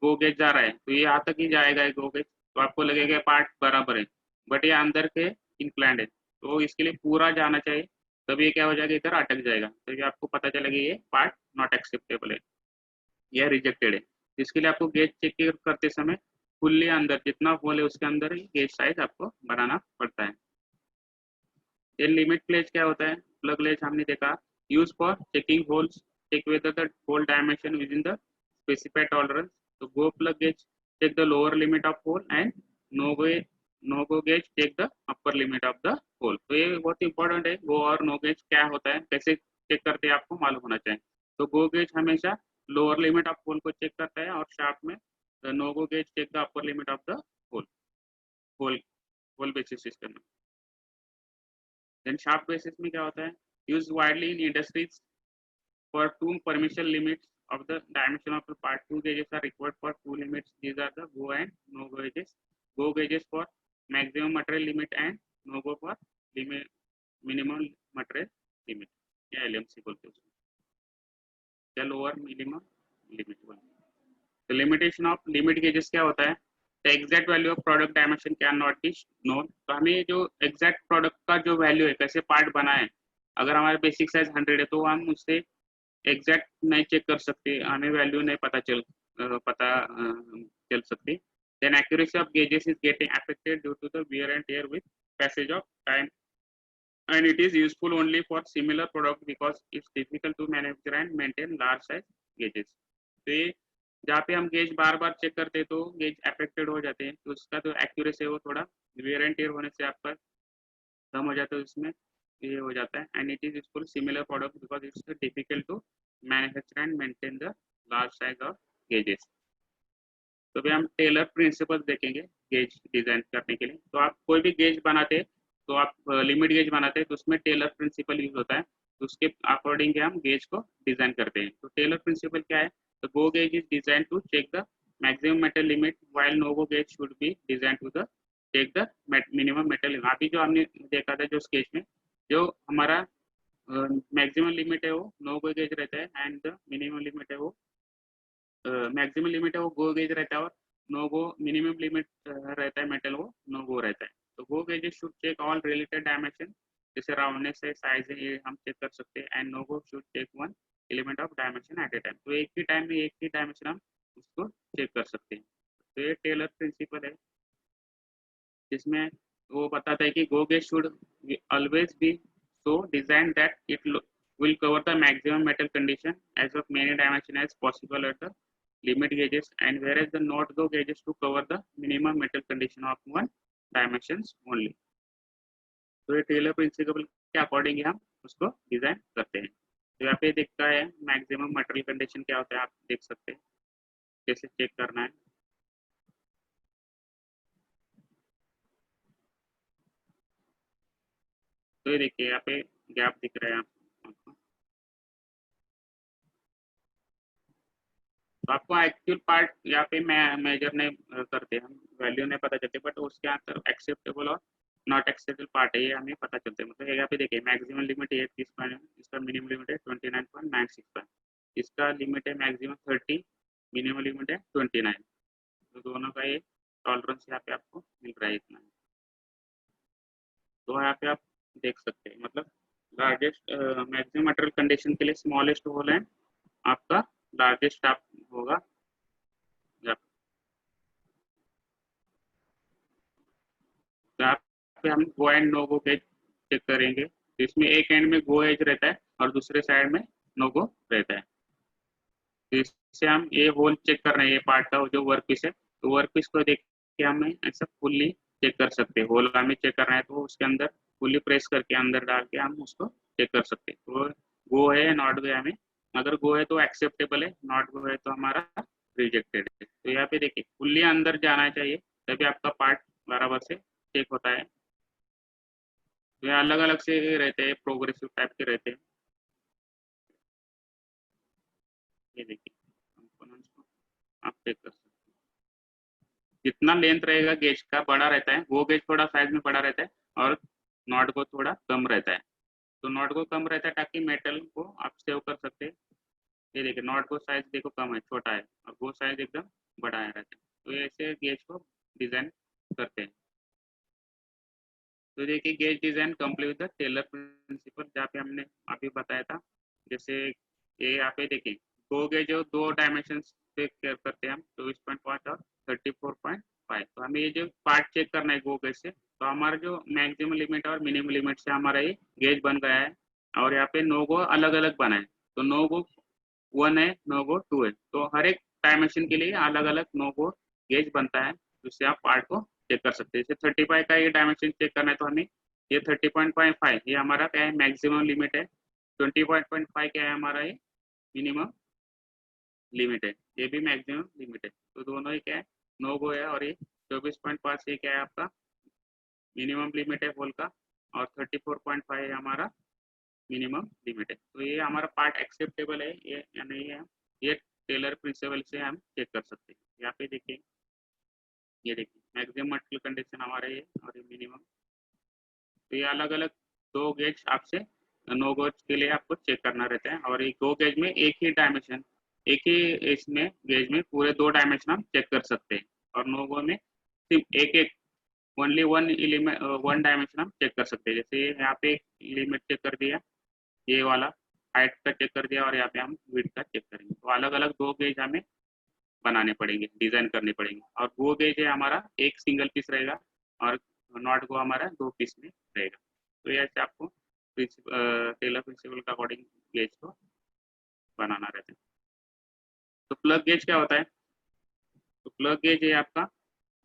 गो गेज जा रहा है तो ये यहाँ तक ही जाएगा गो गेज, तो आपको लगेगा पार्ट बराबर है, बट ये अंदर के इंक्लाइंड है तो इसके लिए पूरा जाना चाहिए, तब ये क्या हो जाएगा इधर अटक जाएगा। तो ये आपको पता चलेगा ये पार्ट नॉट एक्सेप्टेबल है, यह रिजेक्टेड है। इसके लिए आपको गेज चेक करते समय फुल्ली अंदर जितना होल है उसके अंदर ही गेज साइज आपको बनाना पड़ता है। ये लिमिट प्लेज क्या होता है, प्लग लेज हमने देखा use for checking holes, check whether the hole dimension within the specified tolerance. So go plug gauge check the lower limit of hole and no go gauge check the upper limit of the hole. तो ये बहुत इंपॉर्टेंट है, गो और नो गेज क्या होता है कैसे चेक करते हैं आपको मालूम होना चाहिए। तो गो गेज हमेशा लोअर लिमिट ऑफ होल को चेक करता है और शाफ्ट में no go gauge check the upper limit of the hole hole hole basis system में। देन शाफ्ट बेसिस में क्या होता है use widely in industries for two permission limits of the dimension of the part. Two gauges are required for two limits. These are the go and no gauges. Go gauges for maximum material limit and no go for limit minimum material limit या LMC बोलते हैं उसको, या लोअर मिनिमम लिमिट बोलते हैं। तो लिमिटेशन ऑफ लिमिट गेजेस क्या होता है? The exact value of product dimension can not be known. तो हमें जो एग्जैक्ट प्रोडक्ट का जो वैल्यू है, कैसे पार्ट बना है, अगर हमारे बेसिक साइज 100 है तो हम उससे एग्जैक्ट नहीं चेक कर सकते, हमें वैल्यू नहीं चल सकती। then accuracy of gauges is getting affected due to the wear and tear with passage of time, and it is useful only for similar product because it's difficult to manufacture and maintain large size gauges। तो ये जहाँ पे हम गेज बार बार चेक करते हैं तो गेज अफेक्टेड हो जाते हैं, तो उसका जो एक्यूरेसी है वो थोड़ा वेयर एंड टेयर होने से आपका कम हो जाता है, उसमें ये हो जाता है। And it is useful similar product because it's difficult to manufacture and maintain the large size of gauges. तो भी हम टेलर प्रिंसिपल देखेंगे गेज डिजाइन करने के लिए। तो आप कोई भी गेज बनाते तो आप लिमिट गेज बनाते हैं तो उसमें टेलर प्रिंसिपल यूज होता है, तो उसके अकॉर्डिंग हम गेज को डिजाइन करते हैं। तो टेलर प्रिंसिपल क्या है? तो go gauge is design to check the maximum metal limit while no go gauge should be designed to the check the minimum metal limit। अभी जो हमने देखा था जो स्केच में, जो हमारा मैक्सिमम लिमिट है वो नो गो गेज रहता है एंड द मिनिमम लिमिट है वो मैक्सिमम लिमिट है वो गो गेज रहता है, और नो गो मिनिमम लिमिट रहता है मेटल वो नो गो रहता है। तो go gauge should check all related dimension, जैसे राउंडनेस है, साइज है, ये हम चेक कर सकते हैं। And no go should check one element of dimension at a time, तो एक ही टाइम में एक ही डायमेंशन हम उसको चेक कर सकते हैं। तो ये टेलर प्रिंसिपल है, जिसमें वो बताता है कि गो gauge should always be so designed that it will cover the maximum metal condition as of many dimension as possible at the limit gauges, and whereas the not go gauges to cover the minimum metal condition of one dimensions only। तो ये टेलर प्रिंसिपल के अकॉर्डिंग हम उसको डिजाइन करते हैं। तो यहाँ पे दिखता है मैक्सिमम मटेरियल कंडीशन क्या होता है, आप देख सकते हैं कैसे चेक करना है। तो ये देखिए यहाँ पे गैप दिख रहा है आपको। तो आपको एक्चुअल पार्ट यहाँ पे मेजर नहीं करते हम, वैल्यू नहीं पता चलती, बट उसके अंदर एक्सेप्टेबल और नॉट एक्सेप्टेबल पार्ट है ये हमें पता चलता है। मतलब यहाँ पे देखिए मैक्सिमम लिमिट है 30, इसका मिनिमम लिमिट है 29.965, इसका लिमिट है मैक्सिमम 30, मिनिमम लिमिट है 29। तो दोनों का ये टॉलरेंस यहाँ पे आपको मिल रहा है इतना। तो यहाँ पे आप देख सकते हैं, मतलब लार्जेस्ट मैक्सिमम मटेरियल कंडीशन के लिए स्मॉलेस्ट होल है आपका लार्जेस्ट आप होगा। यहाँ पे हम go and no go gauge check करेंगे, इसमें एक एंड में गो एज रहता है और दूसरे साइड में नो गो रहता है। तो इससे हम ये होल चेक कर रहे हैं, ये पार्ट का जो वर्क पीस है, तो वर्क पीस को देख के हमें ऐसा फुल्ली चेक कर सकते हैं। होल हमें चेक करना है तो उसके अंदर फुल्ली प्रेस करके अंदर डाल के हम उसको चेक कर सकते हैं। तो गो है नॉट गो है, हमें अगर गो है तो एक्सेप्टेबल है, नॉट गो है तो हमारा रिजेक्टेड है। तो यहाँ पे देखिए फुल्ली अंदर जाना चाहिए तभी आपका पार्ट बराबर से चेक होता है। तो ये अलग अलग से रहते हैं, प्रोग्रेसिव टाइप के रहते हैं। ये देखिए कंपोनेंट्स को आप चेक कर सकते हैं, जितना लेंथ रहेगा गेज का बड़ा रहता है, वो गेज थोड़ा साइज में बड़ा रहता है और नॉट को थोड़ा कम रहता है। तो नॉट को कम रहता है ताकि मेटल को आप सेव कर सकते हैं। ये देखिए नॉट को साइज देखो कम है, छोटा है, और वो साइज एकदम बड़ा है रहता है। तो ऐसे गेज को डिजाइन करते हैं। तो देखिए gauge design complete with the Taylor principle, जहाँ पे हमने अभी बताया था। जैसे ये यहाँ पे देखिए गो गेज जो दो डायमेंशन पे केयर करते हैं हम, 24.5 और 34.5। तो हमें ये जो पार्ट चेक करना है गो गेज से, तो हमारा जो मैक्सिमम लिमिट और मिनिमम लिमिट से हमारा ये गेज बन गया है। और यहाँ पे नो गो अलग अलग बना है, तो नो गो 1 है, नो गो 2 है, तो हर एक डायमेंशन के लिए अलग अलग नो गो गेज बनता है, जिससे आप पार्ट को चेक कर सकते हैं। जैसे 35 का ये डायमेंशन चेक करना है तो हमें ये 30.5 ये हमारा क्या है मैक्सिमम लिमिट है, 20.5 क्या है हमारा ये मिनिमम लिमिट है, ये भी मैक्सिमम लिमिट है। तो दोनों ही क्या है नो गो है, और ये 24.5 ये क्या है आपका मिनिमम लिमिट है होल का, और 34.5 है हमारा मिनिमम लिमिट है। तो ये हमारा पार्ट एक्सेप्टेबल है ये या नहीं है, ये टेलर प्रिंसिपल से हम चेक कर सकते हैं। यहाँ पे देखिए ये देखिए मैक्सिमम मटेरियल कंडीशन हमारा ये और ये मिनिमम। तो ये अलग अलग दो गेज आपसे नो गेज के लिए आपको चेक करना रहता है। और एक गो गेज में एक ही डायमेंशन, एक ही इसमें गेज में पूरे 2 डायमेंशन हम चेक कर सकते हैं। और नो गो में सिर्फ एक एक only one element one dimension हम चेक कर सकते हैं। जैसे यहाँ पे लिमिट चेक कर दिया, ये वाला हाइट का चेक कर दिया, और यहाँ पे हम विड्थ का चेक करेंगे। तो अलग अलग 2 गेज हमें बनाने पड़ेंगे, डिजाइन करने पड़ेंगे। और गो गेज है हमारा एक सिंगल पीस रहेगा, और नॉट गो हमारा 2 पीस में रहेगा। तो ये ऐसे आपको टेलर प्रिंसिपल के अकॉर्डिंग गेज को बनाना रहता है। तो प्लग गेज क्या होता है? तो प्लग गेज है आपका,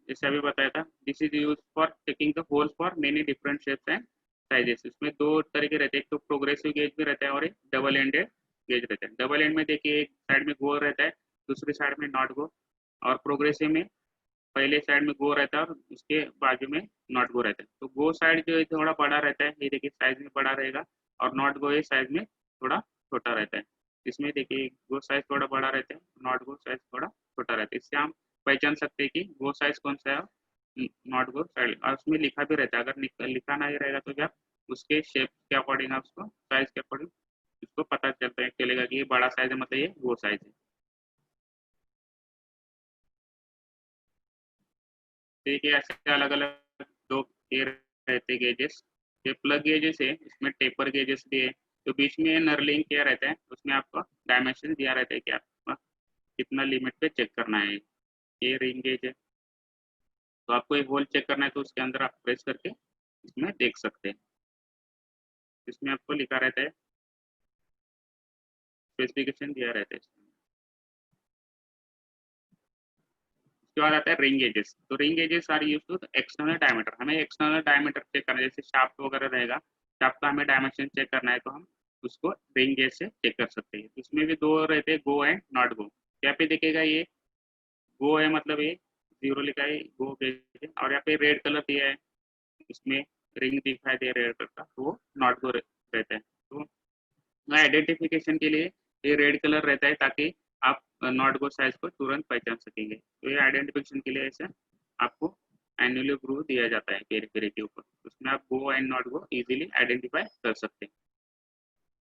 जैसे अभी बताया था, this is use for checking the holes for many different shapes and sizes. इसमें 2 तरीके रहते हैं, एक तो प्रोग्रेसिव गेज भी रहता है और एक डबल एंडेड गेज रहता है। डबल एंड में देखिए एक साइड में गो रहता है, दूसरी साइड में नॉट गो। और प्रोग्रेसिव में पहले साइड में गो रहता है और उसके बाजू में नॉट गो रहता है। तो गो साइड जो है थोड़ा बड़ा रहता है, ये देखिए साइज में बड़ा रहेगा, और नॉट गो ये साइज में थोड़ा छोटा रहता है। इसमें देखिए गो साइज थोड़ा बड़ा रहता है, नॉट गो साइज थोड़ा छोटा रहता है। इससे हम पहचान सकते हैं कि गो साइज कौन सा है, नॉट गो साइज। और उसमें लिखा भी रहता है, अगर लिखा नहीं रहेगा तो क्या उसके शेप के अकॉर्डिंग आप उसको साइज के अकॉर्डिंग उसको पता चलता है, चलेगा कि ये बड़ा साइज है, मतलब ये गो साइज है। देखिए ऐसे अलग अलग 2 ये रहते गेजेस। ये प्लग गेजेस है, इसमें टेपर गेजेस भी है। तो बीच में नर्लिंग क्या रहता है, उसमें आपका डायमेंशन दिया रहता है कि आपका कितना लिमिट पे चेक करना है। ये रिंग गेज है, तो आपको एक होल चेक करना है तो उसके अंदर आप प्रेस करके इसमें देख सकते हैं। इसमें आपको लिखा रहता है, स्पेसिफिकेशन दिया रहता है इसमें। उसके बाद आता है रिंग एजेस। तो ring gauges are use to external diameter. हमें एक्सटर्नल डायमीटर चेक करना है, जैसे शाफ्ट वगैरह रहेगा, शाफ्ट का हमें डायमेंशन चेक करना है तो हम उसको रिंग गेज से चेक कर सकते हैं। इसमें भी 2 रहते हैं, गो एंड नॉट गो। यहाँ पे देखिएगा ये गो है, मतलब ये 0 लिखा है, गो गेज है। और यहाँ पे रेड कलर दिया है, इसमें रिंग दिखाई दे रेड कलर का, तो वो नॉट गो रहता है। तो आइडेंटिफिकेशन के लिए ये रेड कलर रहता है, ताकि आप नॉट गो साइज को तुरंत पहचान सकेंगे। तो ये आइडेंटिफिकेशन के लिए ऐसे आपको एनुअली प्रूव दिया जाता है पेरिफेरी के ऊपर, उसमें आप go and not go easily identify कर सकते हैं।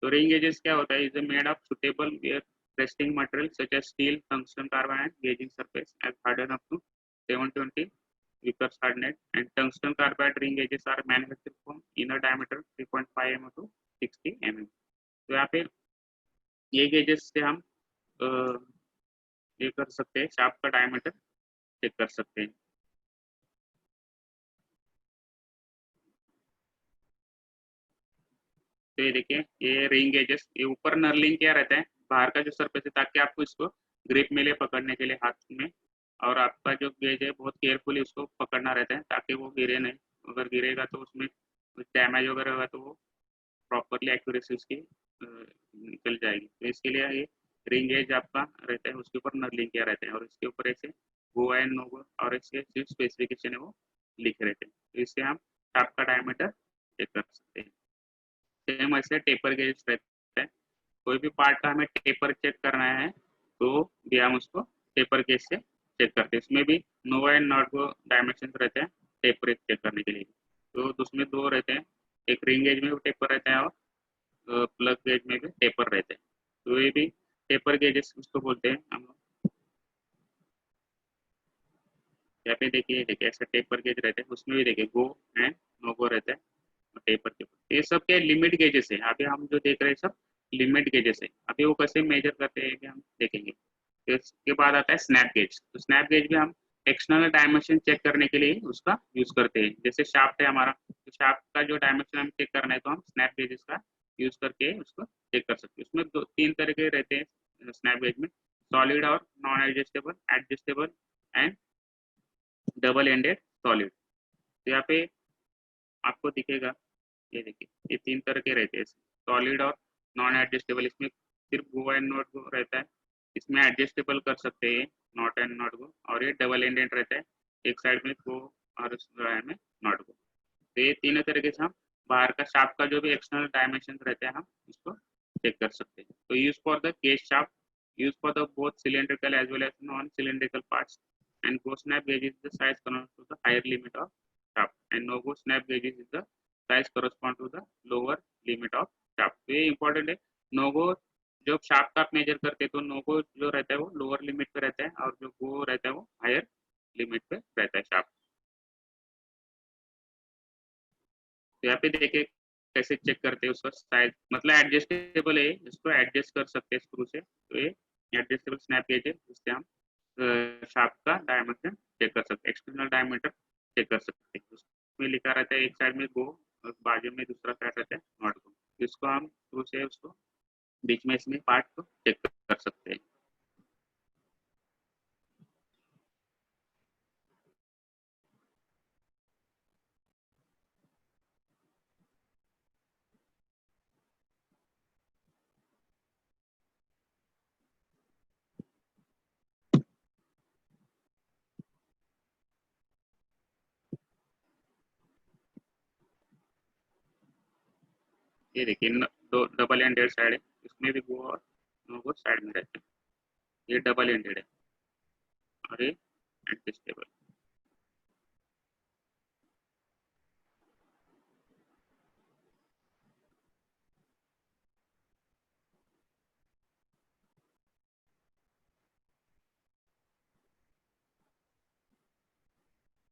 तो रिंग एजेस क्या होता है, is made of suitable wear resisting material such as steel, tungsten carbide and gauging surface as hardened up to 720 Vickers hardness, and tungsten carbide ring edges are manufactured from inner diameter 3.5 mm to 60 mm। तो यहाँ पे ये गेजेस से हम अ, ये कर सकते हैं, शाफ्ट का डायमीटर चेक कर सकते हैं। तो ये देखिए ये रिंग गेजेस, ये ऊपर नर्लिंग क्या रहता है, बाहर का जो सरफेस है, ताकि आपको इसको ग्रिप मिले पकड़ने के लिए हाथ में। और आपका जो गेज है बहुत केयरफुली उसको पकड़ना रहता है, ताकि वो गिरे नहीं। अगर गिरेगा तो उसमें कुछ डैमेज वगैरह होगा तो वो प्रॉपरली एक्यूरेसी उसकी निकल जाएगी। तो इसके लिए ये रिंग गेज आपका रहता है, उसके ऊपर नर्लिंग किया रहता है, और इसके ऊपर ऐसे गो एंड नो गो और इसके जो स्पेसिफिकेशन है वो लिखे रहते हैं। तो इससे हम शाफ्ट का डायमीटर चेक कर सकते हैं। सेम ऐसे टेपर गेज रहता है, कोई भी पार्ट का हमें टेपर चेक करना है तो भी हम उसको टेपर गेज से चेक करते हैं। इसमें भी no and not go dimension रहते हैं टेपर चेक करने के लिए। तो उसमें 2 रहते हैं, एक रिंग गेज में भी टेपर रहता है और प्लग गेज में भी टेपर रहते हैं। तो ये भी टेपर गेजेस उसको बोलते हैं हम लोग। यहाँ पे देखिए देखिए ऐसा टेपर गेज रहते हैं, उसमें भी देखिए गो एंड नो गो रहता है पेपर के ऊपर। ये सब के लिमिट गेजेस है, अभी हम जो देख रहे हैं सब लिमिट गेजेस है। अभी वो कैसे मेजर करते हैं कि हम देखेंगे। तो इसके बाद आता है स्नैप गेज। तो स्नैप गेज भी हम एक्सटर्नल डायमेंशन चेक करने के लिए उसका यूज करते हैं। जैसे शाफ्ट है हमारा, तो शाफ्ट का जो डायमेंशन हम चेक करना है तो हम स्नैप गेजेस का यूज करके उसको चेक कर सकते हैं। उसमें 3 तरह के रहते हैं स्नैप गेज में, सॉलिड और non adjustable, adjustable and double ended solid. तो यहाँ पे आपको दिखेगा, ये देखिए ये 3 तरह के रहते हैं, सॉलिड और नॉन एडजस्टेबल। इसमें सिर्फ गो एंड नॉट गो रहता है, इसमें एडजस्टेबल कर सकते हैं नॉट एंड नॉट गो, और ये डबल एंडेड रहता है, एक साइड में गो और उस में नॉट गो। तो ये तीनों तरीके से हम बाहर का शाफ्ट का जो भी एक्सटर्नल डायमेंशन रहते हैं हम उसको चेक कर सकते हैं। तो use for the gauge shaft, use for the both cylindrical as well as non cylindrical parts, and go snap gauge is the size corresponding to the higher limit of shaft, and no go snap gauge is the size correspond to the lower limit of shaft. तो ये important है. नो गो जो शाफ्ट का आप मेजर करते हैं तो नो गो जो रहता है वो लोअर लिमिट पे रहता है और जो गो रहता है वो हायर लिमिट पे रहता है शाफ्ट. तो यहाँ पे देखिए कैसे चेक करते हैं उसका साइज, मतलब एडजस्टेबल है, इसको एडजस्ट कर सकते हैं स्क्रू से. तो ये एडजस्टेबल स्नैप गेज है, जिससे हम शाफ्ट का डायमीटर चेक कर सकते हैं, एक्सटर्नल डायमीटर चेक कर सकते हैं. उसमें लिखा रहता है एक साइड में गो और बाजू में दूसरा साइड रहता है नॉट गो. इसको हम स्क्रू से उसको बीच में इसमें पार्ट को चेक कर सकते हैं. ये देखिए दो डबल एंडेड साइड है, इसमें भी गो और नो गो साइड में रहते हैं. ये डबल एंडेड है और ये एडजस्टेबल.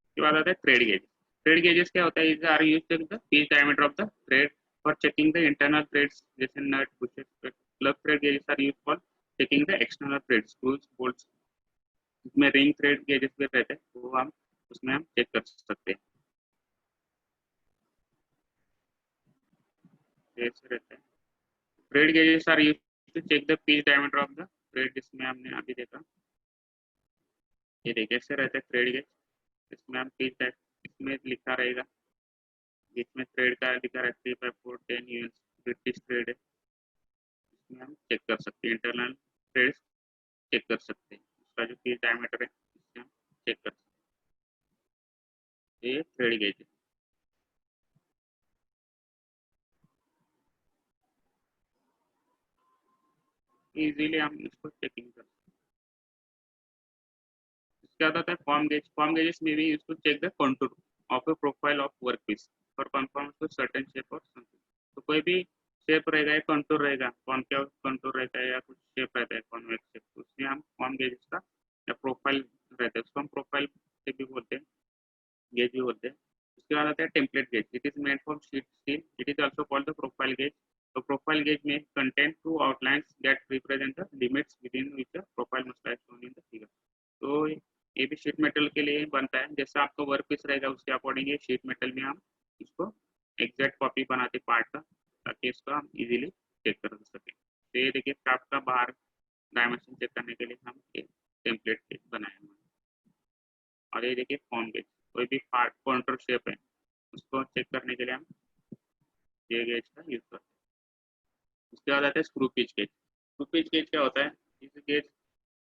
उसके बाद आता है थ्रेड गेज. थ्रेड गेजेस क्या होता है, is are used to the pitch diameter of the thread for checking the internal threads जैसे nut bushes. Plug thread gauges are used for checking the external thread screws bolts. इसमें रिंग थ्रेड गेजेस भी रहते हैं, वो हम उसमें हम चेक कर सकते हैं. ऐसे रहता है. Thread gauges are used to check the pitch diameter of the thread, जिसमें हमने अभी देखा. ये देखिए ऐसे रहता है थ्रेड गेज. इसमें हम पीच, इसमें लिखा रहेगा, बीच में थ्रेड का लिखा रहता है 3/4 10 यूएस ब्रिटिश थ्रेड है. इसमें हम चेक कर सकते हैं इंटरनल थ्रेड चेक कर सकते हैं, उसका जो पीच डायमीटर है इससे हम चेक कर सकते हैं. ये थ्रेड गेज है. इजीली हम इसको चेकिंग कर सकते हैं. इसके बाद आता है फॉर्म गेज. फॉर्म गेजेस में भी use to check the contour of a profile of work piece for confirm to certain shape और समथिंग. तो कोई भी शेप रहेगा या कंटूर रहेगा, कॉनकेव कंटूर रहता है या कुछ शेप रहता है कॉन्वेक्स शेप, तो उसमें हम फॉर्म गेजेस का या प्रोफाइल रहता है उसको हम प्रोफाइल से भी बोलते हैं, गेज भी बोलते हैं. उसके बाद आता है template gauge. It is made from sheet steel. It is also called the profile gauge. तो प्रोफाइल गेज में contain two outlines that represent the limits with in which the profile must be shown in the figure. तो ये भी शीट मेटल के लिए बनता है, जैसा आपका वर्क पीस रहेगा उसके अकॉर्डिंग ये शीट मेटल में हम इसको एग्जैक्ट कॉपी बनाते पार्ट का, ताकि इसको हम इजीली चेक कर सकें. तो ये देखिए शाफ्ट का बाहर डायमेंशन चेक करने के लिए हम एक टेम्पलेट गेज बनाए हुए हैं. और ये देखिए फॉर्म गेज, कोई भी पार्ट कॉन्टूर शेप है उसको चेक करने के लिए हम ये गेज का यूज करते हैं. उसके बाद आता है screw pitch gauge. Screw pitch gauge क्या होता है, इस gauge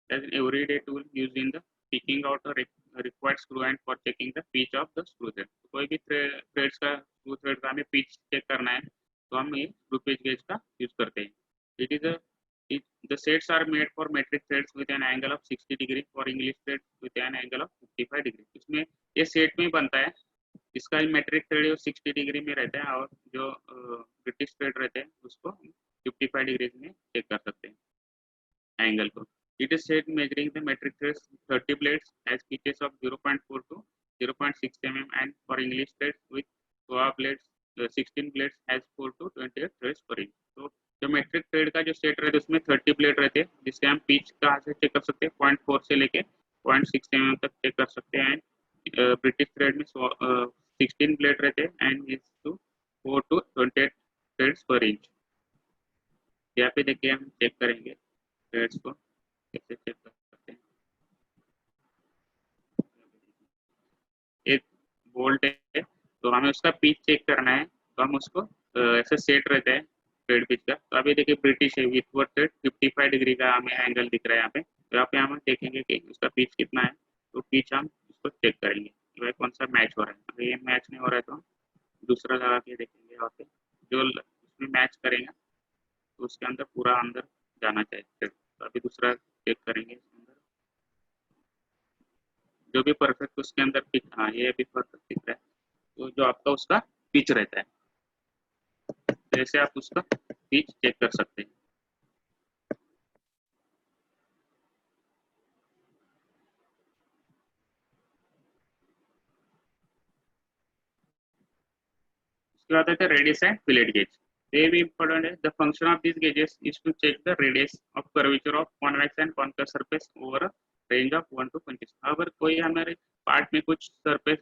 as an everyday tool used in the picking out a required screw and for checking the pitch of the screw thread. तो कोई भी थ्रेड्स का स्क्रू थ्रेड का हमें पिच चेक करना है तो हम ये स्क्रू पिच गेज का यूज करते हैं. It is the sets are made for metric threads with an angle of 60 degree for English threads with an angle of 55 degree. इसमें ये सेट में बनता है. इसका मेट्रिक थ्रेड 60 डिग्री में रहता है और जो ब्रिटिश थ्रेड रहते हैं उसको 55 डिग्री में चेक कर सकते हैं एंगल को. It is said measuring the metric threads 30 blades has pitches of 0.4 to 0.6 mm and for English threads with 12 blades 16 blades has 4 to 28 threads per inch. तो जो मेट्रिक थ्रेड का जो सेट रहता है उसमें 30 ब्लेड रहते हैं, जिससे हम पिच कहाँ से चेक कर सकते हैं 0.4 से लेके 0.6 mm तक चेक कर सकते हैं. ब्रिटिश थ्रेड में 16 ब्लेड रहते हैं and is to 4 to 28 threads per inch. यहाँ पे देखिए हम चेक करेंगे थ्रेड्स को कैसे चेक कर सकते हैं. एक बोल्ट है तो हमें उसका पिच चेक करना है, तो हम उसको ऐसे सेट रहता है थ्रेड पिच का. तो अभी देखिए ब्रिटिश है विथ वर्ड थ्रेड 55 डिग्री का हमें एंगल दिख रहा है यहाँ पे. तो यहाँ पे हम देखेंगे कि उसका पिच कितना है, तो पिच हम उसको चेक करेंगे कि भाई कौन सा मैच हो रहा है. अगर ये मैच नहीं हो रहा है तो दूसरा लगा के देखेंगे यहाँ पे, जो उसमें मैच करेंगे तो उसके अंदर पूरा अंदर जाना चाहिए थ्रेड. तो अभी दूसरा चेक करेंगे इसके अंदर जो भी परफेक्ट उसके अंदर पिच, हाँ ये भी परफेक्ट दिख रहा है. तो जो आपका उसका पिच रहता है तो ऐसे आप उसका पिच चेक कर सकते हैं। उसके बाद आता है रेडियस एंड फिलेट गेज। ये भी इंपॉर्टेंट है। The function of this gauges is to check the radius of curvature of convex and concave surface over range of 1 to 20। अगर कोई हमारे पार्ट में कुछ सरफेस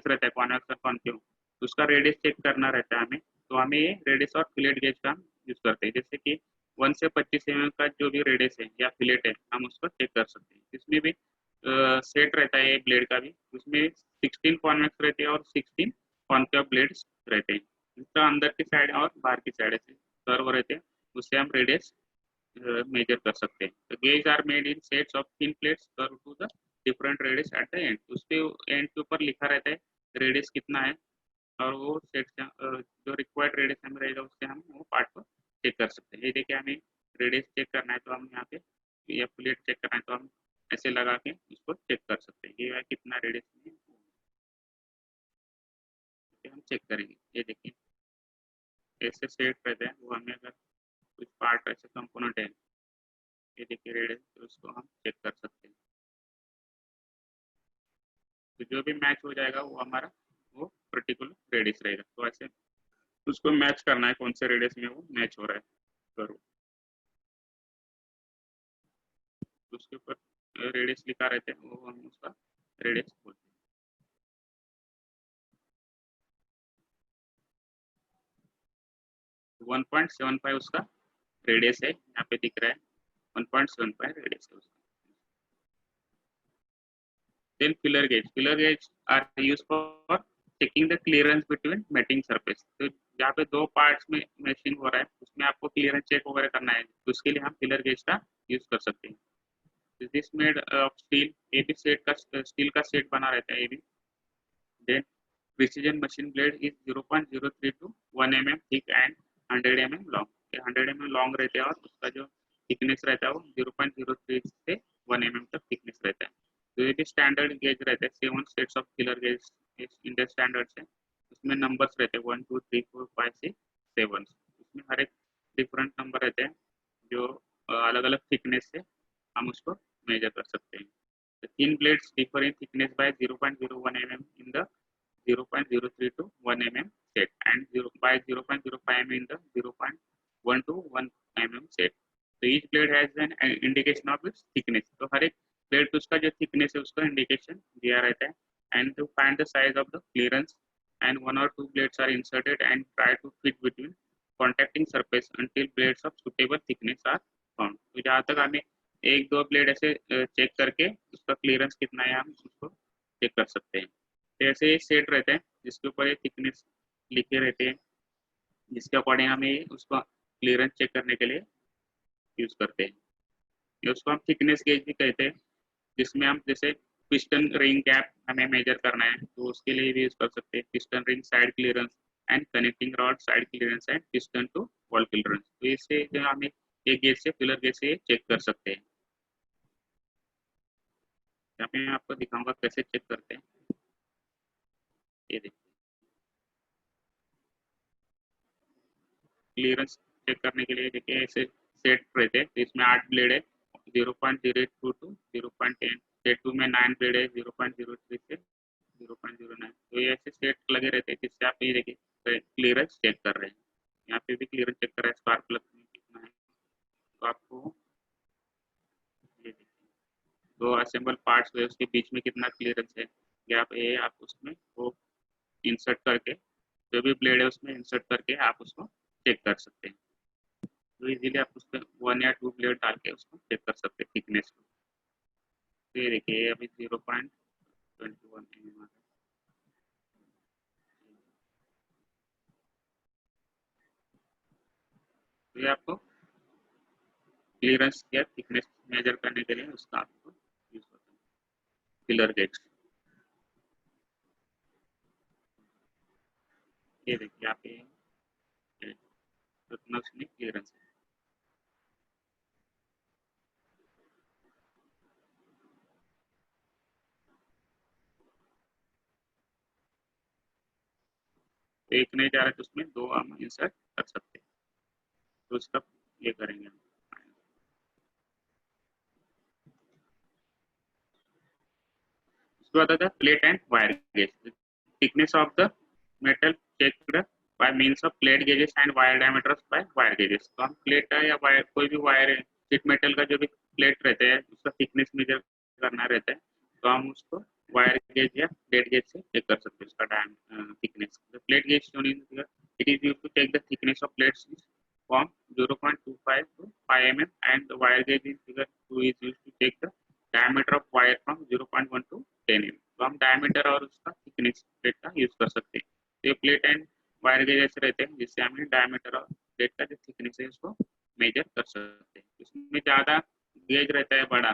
रहता है कॉन्वेक्स और कॉन्केव, तो उसका रेडियस चेक करना रहता है हमें, तो हमें ये रेडियस और फिलेट गेज का हम यूज करते हैं। जैसे कि 1 से 25 mm का जो भी रेडियस है या फिलेट है, हम उसको चेक कर सकते हैं। इसमें भी सेट रहता है ब्लेड का भी, उसमें 16 कॉन्वेक्स रहते हैं और 16 कॉन्केव ब्लेड्स रहते हैं। इसका अंदर की साइड और बाहर की साइड से कर्व रहते हैं, उससे हम रेडियस मेजर कर सकते हैं। तो gauge are made in sets of thin plates curve to the different radius at the end. उसके एंड के ऊपर लिखा रहता है रेडियस कितना है, और वो सेट जो रिक्वायर्ड रेडियस हमें रहेगा उससे हम वो पार्ट को चेक कर सकते हैं। ये देखिए हमें रेडियस चेक करना है तो हम यहाँ पे, या प्लेट चेक करना है तो हम ऐसे लगा के उसको चेक कर सकते हैं। ये कितना रेडियस में हम चेक करेंगे। ये देखिए ऐसे सेट रहते हैं, वो हमें अगर कुछ पार्ट ऐसे कंपोनेंट है, ये देखिए रेडियस, तो उसको हम चेक कर सकते हैं। तो जो भी मैच हो जाएगा वो हमारा वो पर्टिकुलर रेडियस रहेगा। तो ऐसे उसको मैच करना है, कौन से रेडियस में वो मैच हो रहा है करो। उसके ऊपर रेडियस लिखा रहता है, वो हम उसका रेडियस बोलते हैं। 1.75 उसका रेडियस है, यहाँ पे दिख रहा है 1.75 रेडियस है उसका। Then filler gauge are used for checking the clearance between mating surface। तो जहाँ पे दो पार्ट्स में मैचिंग हो रहा है उसमें आपको क्लियरेंस चेक वगैरह करना है, तो उसके लिए हम फिलर गेज का यूज कर सकते हैं। दिस मेड ऑफ स्टील, ये भी सेट का स्टील का सेट बना रहता है ये भी। Then precision machine blade is 0.03 to 1 mm thick and 100 mm long. 100 mm long रहते हैं और उसका जो थिकनेस रहता है वो 0.03 से 1 mm तक थिकनेस रहता है। तो ये भी स्टैंडर्ड गेज रहता है। 7 sets of filler gauge India standard है। उसमें नंबर्स रहते हैं 1 2 3 4 5 6 7। उसमें हर एक डिफरेंट नंबर रहते हैं जो अलग अलग थिकनेस से हम उसको मेजर कर सकते हैं। The thin blades differ in thickness by 0.01 mm in the 0.03 to 1 mm set and 0.05 mm in the 0.1 to 1 mm set। तो each blade has an indication of its thickness। तो हर एक ब्लेड को उसका जो थिकनेस है उसका इंडिकेशन दिया रहता है। And to find the size of the clearance and 1 or 2 blades are inserted and try to fit between contacting surface until blades of suitable thickness are found। तो जहाँ तक हमें एक दो ब्लेड ऐसे चेक करके उसका क्लियरेंस कितना है हम उसको चेक कर सकते हैं। तो ऐसे ये सेट रहते हैं जिसके ऊपर ये थिकनेस लिखे रहते हैं, जिसके अकॉर्डिंग हमें उसका क्लियरेंस चेक करने के लिए यूज करते हैं। ये उसको हम थिकनेस गेज भी कहते हैं, जिसमें हम जैसे पिस्टन रिंग गैप हमें मेजर करना है तो उसके लिए भी यूज कर सकते हैं। Piston ring side clearance and connecting rod side clearance and piston to wall clearance. तो इससे जो हमें एक गेज से फिलर गेज से चेक कर सकते हैं। यहाँ पे मैं आपको दिखाऊंगा कैसे चेक करते हैं। ये देखिए क्लियरेंस चेक करने के लिए देखिए ऐसे सेट रहते हैं। तो इसमें 8 ब्लेड है 0.02 टू 0.10। सेट 2 में 9 ब्लेड है 0.03 से 0.09। तो ये ऐसे सेट लगे रहते हैं जिससे आप ये देखिए क्लियरेंस चेक कर रहे हैं। यहाँ पे भी क्लियरेंस चेक कर रहा है स्पार्क प्लग में कितना है। तो आपको ये देखिए दो असेंबल पार्ट्स हुए उसके बीच में कितना क्लियरेंस है, गैप ये आप उसमें वो इंसर्ट करके जो भी ब्लेड है उसमें इंसर्ट करके आप उसको चेक कर सकते हैं। तो इजीली आप उसमें 1 या 2 ब्लेड डाल के उसको चेक कर सकते हैं थिकनेस को। तो ये देखिए अभी 0.21 mm। तो ये आपको क्लियरेंस या थिकनेस मेजर करने के लिए उसका आपको यूज होता है फिलर गेज। ये देखिए आप ये कितना उसमें क्लियरेंस है। तो एक नहीं जा रहा है तो उसमें दो हम इंसर्ट कर सकते हैं। तो उसका ये करेंगे हम। उसके बाद आता है plate and wire gauge. Thickness of the metal checked by means of plate gauges and wire diameters by wire gauges. तो हम प्लेट है या वायर, कोई भी वायर है, शीट मेटल का जो भी प्लेट रहता है उसका थिकनेस मेजर करना रहता है, तो हम उसको वायर गेज या प्लेट गेज से चेक कर सकते हैं उसका thickness. The plate gauge shown in here, it is used to check the thickness of plates from 0.25 to 5 mm, and the wire gauge in figure 2 is used to check the diameter of wire from 0.1 to 10 mm। तो हम डायमीटर और उसका थिकनेस प्लेट का यूज कर सकते हैं। तो ये प्लेट एंड वायर गेज ऐसे रहते हैं जिससे हम डायमीटर और प्लेट का जो थिकनेस है उसको मेजर कर सकते हैं। इसमें ज़्यादा गेज रहता है बड़ा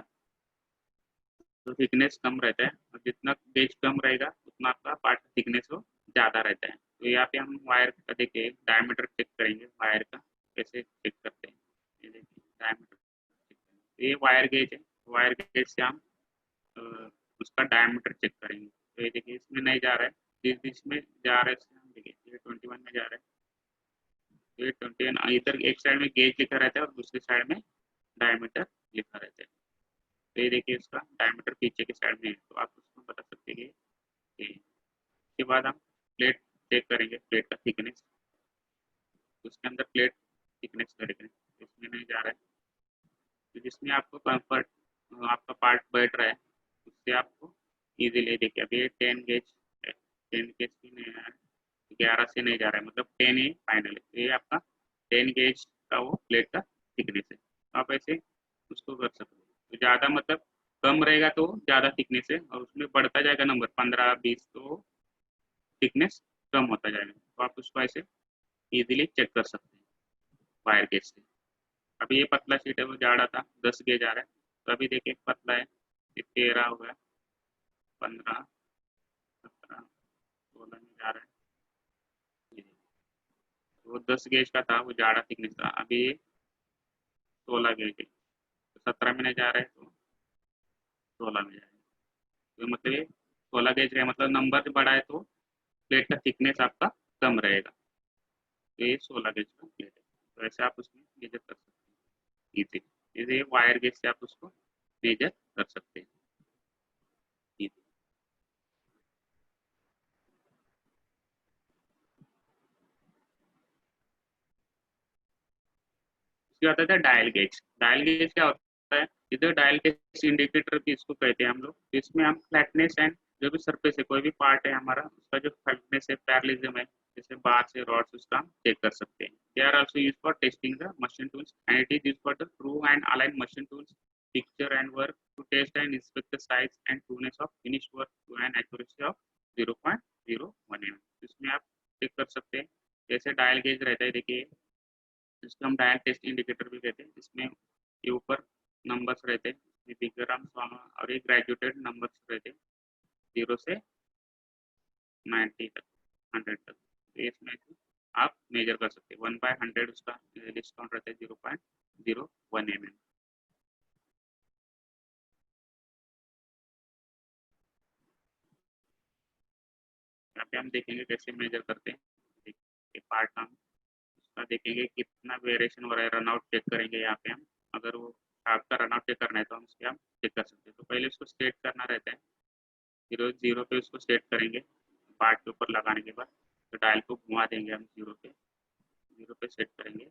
तो थिकनेस कम रहता है, और जितना गेज कम रहेगा उतना आपका पार्ट थिकनेस वो ज़्यादा रहता है। तो यहाँ पे हम वायर का देखिए डायमीटर चेक करेंगे, वायर का कैसे चेक करते हैं। ये देखिए डायमीटर, तो ये वायर गेज है, वायर गेज से हम उसका डायमीटर चेक करेंगे। तो ये देखिए इसमें नहीं जा रहा है, जिसमें जा रहा है इसमें हम देखिए ये 21 में जा रहा है, तो ये 21 इधर एक साइड में गेज लिखा रहता है और दूसरी साइड में डायमीटर लिखा रहता है। तो ये देखिए इसका डायमीटर पीछे के साइड में है, तो आप उसको बता सकते हैं कि इसके बाद हम प्लेट चेक करेंगे, प्लेट का थिकनेस। उसके अंदर प्लेट थिकनेस करेंगे, इसमें नहीं जा रहा है, तो जिसमें आपको कंफर्ट आपका पार्ट बैठ रहा है उससे आपको इजीली देखिए अभी 10 गेज है, 10 गेज भी नहीं आ रहा है, 11 से नहीं जा रहा है, मतलब 10 ही फाइनल है। तो ये आपका 10 गेज का वो प्लेट का थिकनेस है। तो आप ऐसे उसको कर सकते हो। तो ज़्यादा मतलब कम रहेगा तो ज़्यादा थिकनेस है, और उसमें बढ़ता जाएगा नंबर 15-20 तो थिकनेस कम होता जाएगा। तो आप उसको ऐसे इजीली चेक कर सकते हैं वायर गेज से। अभी ये पतला शीट है वो जाड़ा था, 10 गेज आ रहा है, तो अभी देखिए पतला है, ये 13 हो गया, 15, 17, 16 में जा रहा है। वो 10 गेज का था, वो जाड़ा थिकनेस था, अभी ये 16 गेज है, तो 17 में नहीं जा रहा है तो 16 में जाएगा। तो मतलब ये 16 गेज का मतलब नंबर बड़ा है तो प्लेट का थिकनेस आपका कम रहेगा। तो ये 16 गेज का प्लेट है, तो ऐसे आप उसमें मेजर कर सकते हैं इजीली। ये वायर गेज से आप उसको मेजर कर सकते हैं इजीली। उसके बाद आता है डायल गेज। डायल गेज क्या होता है, इधर डायल गेज इंडिकेटर भी इसको कहते हैं हम लोग। तो इसमें हम फ्लैटनेस एंड जो भी सरफेस है, कोई भी पार्ट है हमारा, उसका जो फ्लैटनेस है, पैरेललिज्म है, जैसे बार से रॉड्स, उसका हम चेक कर सकते हैं। They are also used for testing the machine tools and it is used for the true and align machine tools picture and work to test and inspect the size and trueness of finish work to an accuracy of 0.01 mm। इसमें आप चेक कर सकते हैं। जैसे डायल गेज रहता है देखिए, जिसको हम डायल टेस्ट इंडिकेटर भी कहते हैं, जिसमें ये ऊपर नंबर्स रहते हैं, ये डिग्राम और ये ग्रेजुएटेड नंबर्स रहते हैं 0 से 90 तक, 100 तक। तो इसमें से आप मेजर कर सकते हैं 1/100, उसका डिस्काउंट रहता है 0.01 mm। यहाँ पे हम देखेंगे कैसे मेजर करते हैं। देखिए पार्ट हम उसका देखेंगे कितना वेरिएशन हो रहा है, रनआउट चेक करेंगे यहाँ पे हम। अगर वो आपका रनआउट चेक करना है तो हम उसके हम चेक कर सकते हैं। तो पहले उसको स्टेट करना रहता है, 0 पे उसको सेट करेंगे पार्ट के ऊपर लगाने के बाद। तो डायल को घुमा देंगे हम 0 पे सेट करेंगे।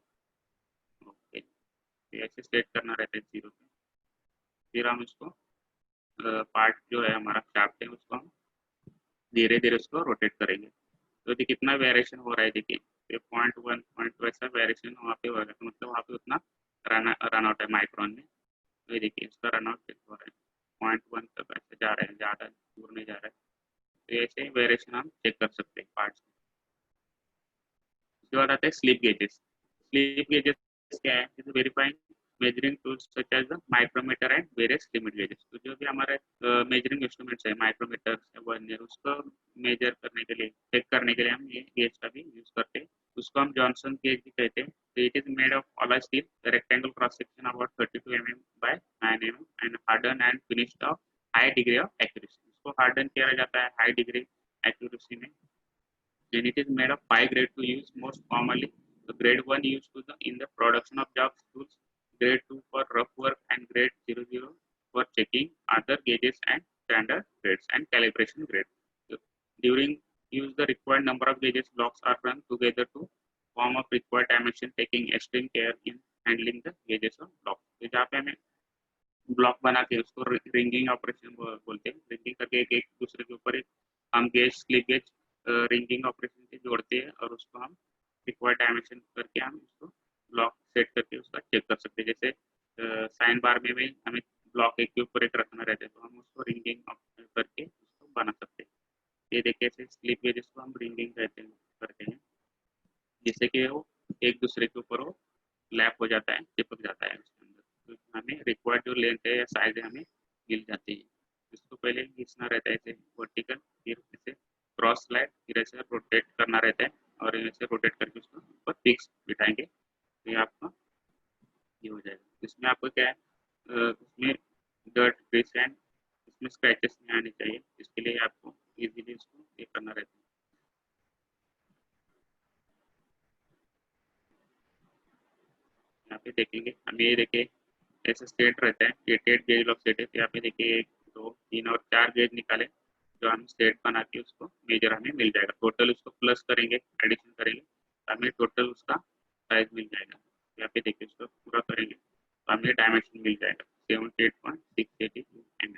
ओके, तो ऐसे सेट करना रहता है 0 पे। फिर हम उसको पार्ट जो है हमारा शाफ्ट है उसको हम धीरे धीरे उसको रोटेट करेंगे। तो देखिए कितना वेरिएशन हो रहा है, देखिए ये 0.1 पॉइंट वैसा वेरिएशन वहाँ पे हो रहा है, तो मतलब वहाँ पे उतना रन आउट है माइक्रोन में। तो ये देखिए इसका रन आउट हो रहा है 0.1 तक ऐसे जा रहे हैं, ज़्यादा दूर नहीं जा रहा है। तो ऐसे वेरिएशन हम चेक कर सकते हैं पार्ट्स। उसके बाद आता है स्लिप गेजेस। स्लिप गेजेस क्या है, is verifying measuring tools such as the micrometer and various limit gauges. तो जो भी हमारे मेजरिंग इंस्ट्रूमेंट्स है, माइक्रोमीटर वर्नियर, उसको मेजर करने के लिए, चेक करने के लिए हम ये गेज का भी यूज करते हैं। उसको हम जॉनसन गेज भी कहते हैं। तो it is made of Ola steel, rectangle cross section about 32 mm by 9 mm and harden and finished of high degree of accuracy. उसको हार्डन किया जाता है हाई डिग्री एक्यूरेसी में, then it is made of 5 grade to use most commonly. The grade 1 used to in the production of jobs tools, grade 2 for rough work, and grade 00 for checking other gauges and standard grades and calibration grade. So, during use, the required number of gauges blocks are run together to form of required dimension, taking extreme care in handling the gauges of block. तो जहाँ पे हमें ब्लॉक बना के उसको रिंगिंग ऑपरेशन बोलते हैं। रिंगिंग करके एक दूसरे के ऊपर हम gauge slip gauge ringing operation से जोड़ते हैं और उसको हम रिक्वायर्ड डायमेंशन करके हम उसको ब्लॉक सेट करके उसका चेक कर सकते हैं। जैसे साइन बार में भी हमें ब्लॉक एक के ऊपर एक रखना रहता है, तो हम उसको रिंगिंग करके उसको बना सकते हैं। ये देखिए ऐसे स्लिप गेजेस को हम रिंगिंग कहते हैं करते हैं, जिससे कि वो एक दूसरे के ऊपर वो लैप हो जाता है, चिपक जाता है उसके अंदर, तो हमें रिक्वायर्ड जो लेंथ है या साइज है हमें मिल जाती है। इसको पहले खींचना रहता है ऐसे वर्टिकल, फिर ऐसे क्रॉस स्लाइड, फिर ऐसे रोटेट करना रहता है और ऐसे रोटेट करके उसको ऊपर फिक्स बिठाएंगे तो ये आपका ये हो जाएगा। इसमें आपको क्या है, उसमें डर्ट ग्रीस एंड इसमें स्क्रैचेस नहीं आने चाहिए, इसके लिए आपको इजीली इसको ये करना रहता है। यहाँ पे देखेंगे हम, ये देखिए ऐसे सेट रहता है, ये 8 गेज लॉक सेट है। तो यहाँ पे देखिए 1 2 3 और 4 गेज निकाले जो हम सेट बना के उसको मेजर हमें मिल जाएगा। टोटल उसको प्लस करेंगे, एडिशन करेंगे तो हमें टोटल उसका साइज मिल जाएगा। यहाँ पे देखिए उसको पूरा करेंगे तो हमें डायमेंशन मिल जाएगा 78.682 mm।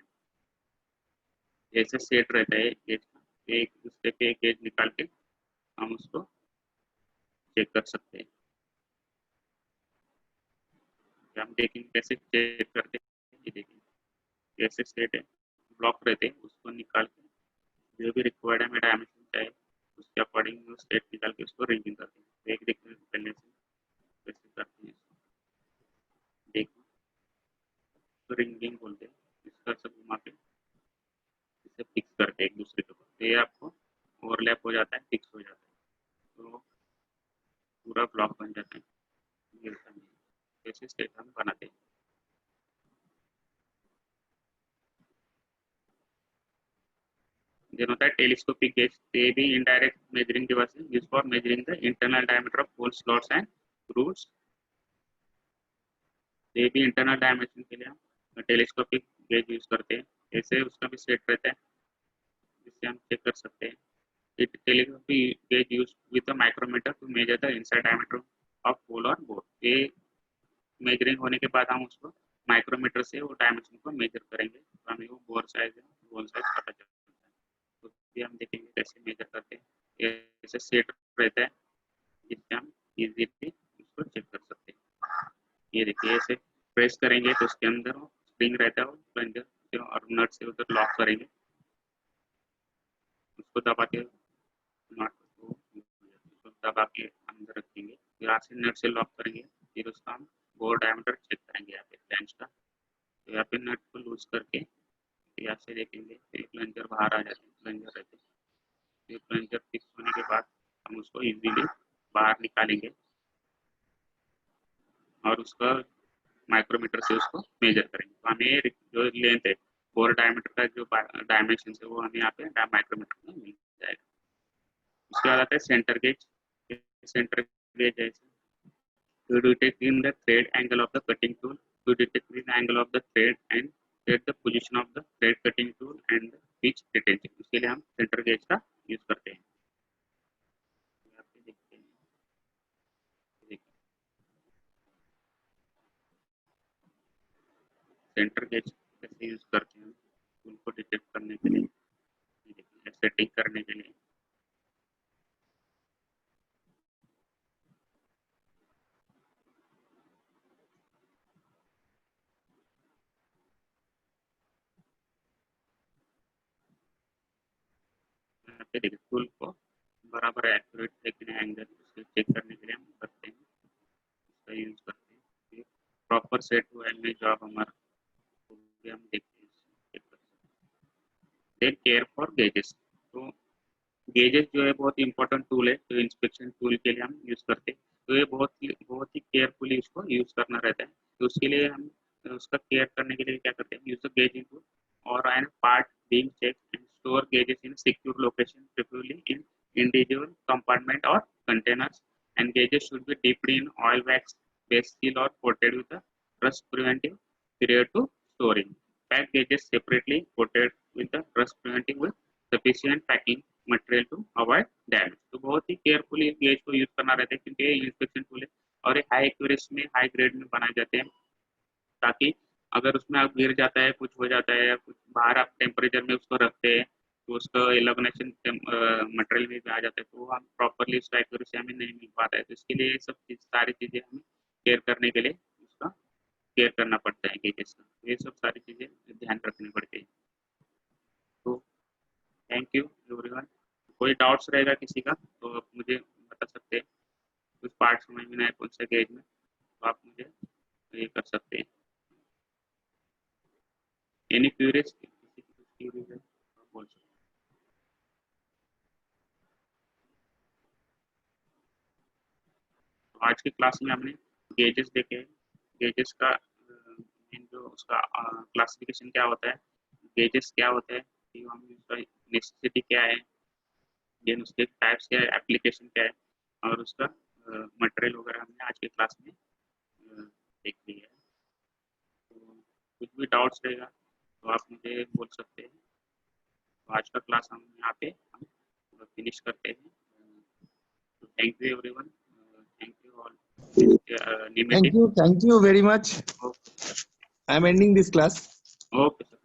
ऐसे सेट रहता है गेज का, एक दूसरे पे एक गेज निकाल के हम उसको चेक कर सकते हैं। हम देखेंगे कैसे चेक करते हैं। ये देखिए ऐसे सेट है, ब्लॉक रहते हैं, उसको निकाल के जो भी रिक्वायर्ड है हमें डायमेंशन चाहिए उसके अकॉर्डिंग स्टेट निकाल के उसको रिंगिंग करते हैं। एक देखने से पहले से वैसे करते हैं, देखो तो रिंगिंग बोलते हैं। इसका सब घुमा के इसे फिक्स करते हैं एक दूसरे के ऊपर, तो ये आपको ओवरलैप हो जाता है, फिक्स हो जाता है, तो पूरा ब्लॉक बन जाता है। गिरता नहीं, ऐसे स्टेट हम बनाते हैं। then होता है telescopic gauge, they be indirect measuring devices used for measuring the internal diameter of hole slots and grooves। ये भी इंटरनल डायमेंशन के लिए हम टेलीस्कोपिक गेज यूज करते हैं। ऐसे उसका भी सेट रहता है जिससे हम चेक कर सकते हैं। It telescopic gauge use with a micrometer to measure the inside diameter of hole और बोर। ये मेजरिंग होने के बाद हम उसको माइक्रोमीटर से वो डायमेंशन को मेजर करेंगे तो हमें वो बोर साइज है होल साइज पता चलता है। तो ये हम देखेंगे कैसे मेजर करते हैं। ऐसे सेट रहता है जिससे हम इजीली उसको चेक कर सकते हैं। ये देखिए ऐसे प्रेस करेंगे तो उसके अंदर वो स्प्रिंग रहता है, वो प्लंजर और नट से उधर लॉक करेंगे, उसको दबा के नट को दबा के अंदर रखेंगे, यहाँ से नट से लॉक करेंगे, फिर उसका हम बोर डायमीटर चेक करेंगे यहाँ पे फ्लैंज का। तो यहाँ पे नट को लूज करके यहाँ से देखेंगे तो प्लंजर बाहर आ जाते हैं, प्लंजर रहते हैं। फिर प्लंजर फिक्स होने के बाद हम उसको इजीली बाहर निकालेंगे और उसका माइक्रोमीटर से उसको मेजर करेंगे। तो हमें जो लेंथ है बोर डायमीटर का जो डायमेंशन है वो हमें यहाँ पे माइक्रोमीटर में मिल जाएगा। उसके बाद आता है सेंटर गेज। सेंटर गेज जैसे to detect in the thread angle of the cutting tool, to detect the angle of the thread and set the position of the thread cutting tool and the pitch retention। उसके लिए हम सेंटर गेज का यूज करते हैं। यहाँ पे देखते हैं, सेंटर गेज कैसे यूज करते हैं टूल को डिटेक्ट करने के लिए, सेटिंग करने के लिए। यहाँ पे देखिए टूल को बराबर एक्यूरेट है कि नहीं एंगल उसको चेक करने के लिए हम करते हैं, उसका यूज करते हैं। प्रॉपर सेट हुआ है नहीं जॉब हमारा, तो भी हम देखते हैं, चेक करते हैं। Then care for gauges. तो गेजेस जो है बहुत इंपॉर्टेंट टूल है, तो इंस्पेक्शन टूल के लिए हम यूज करते हैं। तो ये बहुत ही केयरफुली उसको यूज करना रहता है। तो उसके लिए हम उसका केयर करने के लिए क्या करते हैं, यूज द गेजिंग टूल और an part being check and store gauges in secure location, preferably in individual compartment or containers, and gauges should be dipped in oil, wax, base seal, or coated with a rust preventive prior to storing. Pack gauges separately, coated with the rust preventive with sufficient packing material to avoid damage. तो बहुत ही केयरफुली गेज को यूज करना रहता है, क्योंकि ये इंस्पेक्शन टूल है और ये हाई एक्यूरेसी में, हाई ग्रेड में बनाए जाते हैं, ताकि अगर उसमें आप गिर जाता है, कुछ हो जाता है, कुछ बाहर आप टेम्परेचर में उसको रखते हैं तो उसका इल्यूमिनेशन मटेरियल में भी आ जाता है, तो हम प्रॉपरली उसका एक्यूरेसी हमें नहीं मिल पाता है। तो इसके लिए ये सब सारी चीज़ें हमें केयर करने के लिए उसका केयर करना पड़ता है गेजेस का। ये सब सारी चीज़ें ध्यान रखनी पड़ती है। तो थैंक यू एवरीवन। कोई डाउट्स रहेगा किसी का तो आप मुझे बता सकते हैं, कुछ पार्ट समझ में आए कौन सा गेज में, तो आप मुझे ये कर सकते हैं। एनी क्यूरियस, किसी की कुछ क्यूरीज है तो बोल सकते हैं। तो आज की क्लास में हमने गेजेस देखे, गेजेस का जो उसका क्लासिफिकेशन क्या होता है, गेजेस क्या होता है, उसका नेसेसिटी क्या है, देन उसके टाइप्स क्या है, एप्लीकेशन क्या है, और उसका मटेरियल वगैरह हमने आज की क्लास में देख लिया है। तो कुछ भी डाउट्स रहेगा तो आप मुझे बोल सकते हैं। तो आज का क्लास हम यहाँ पे हम फिनिश करते हैं। तो thank you everyone, thank you all. Thank you very much. I am ending this class. Okay, sir.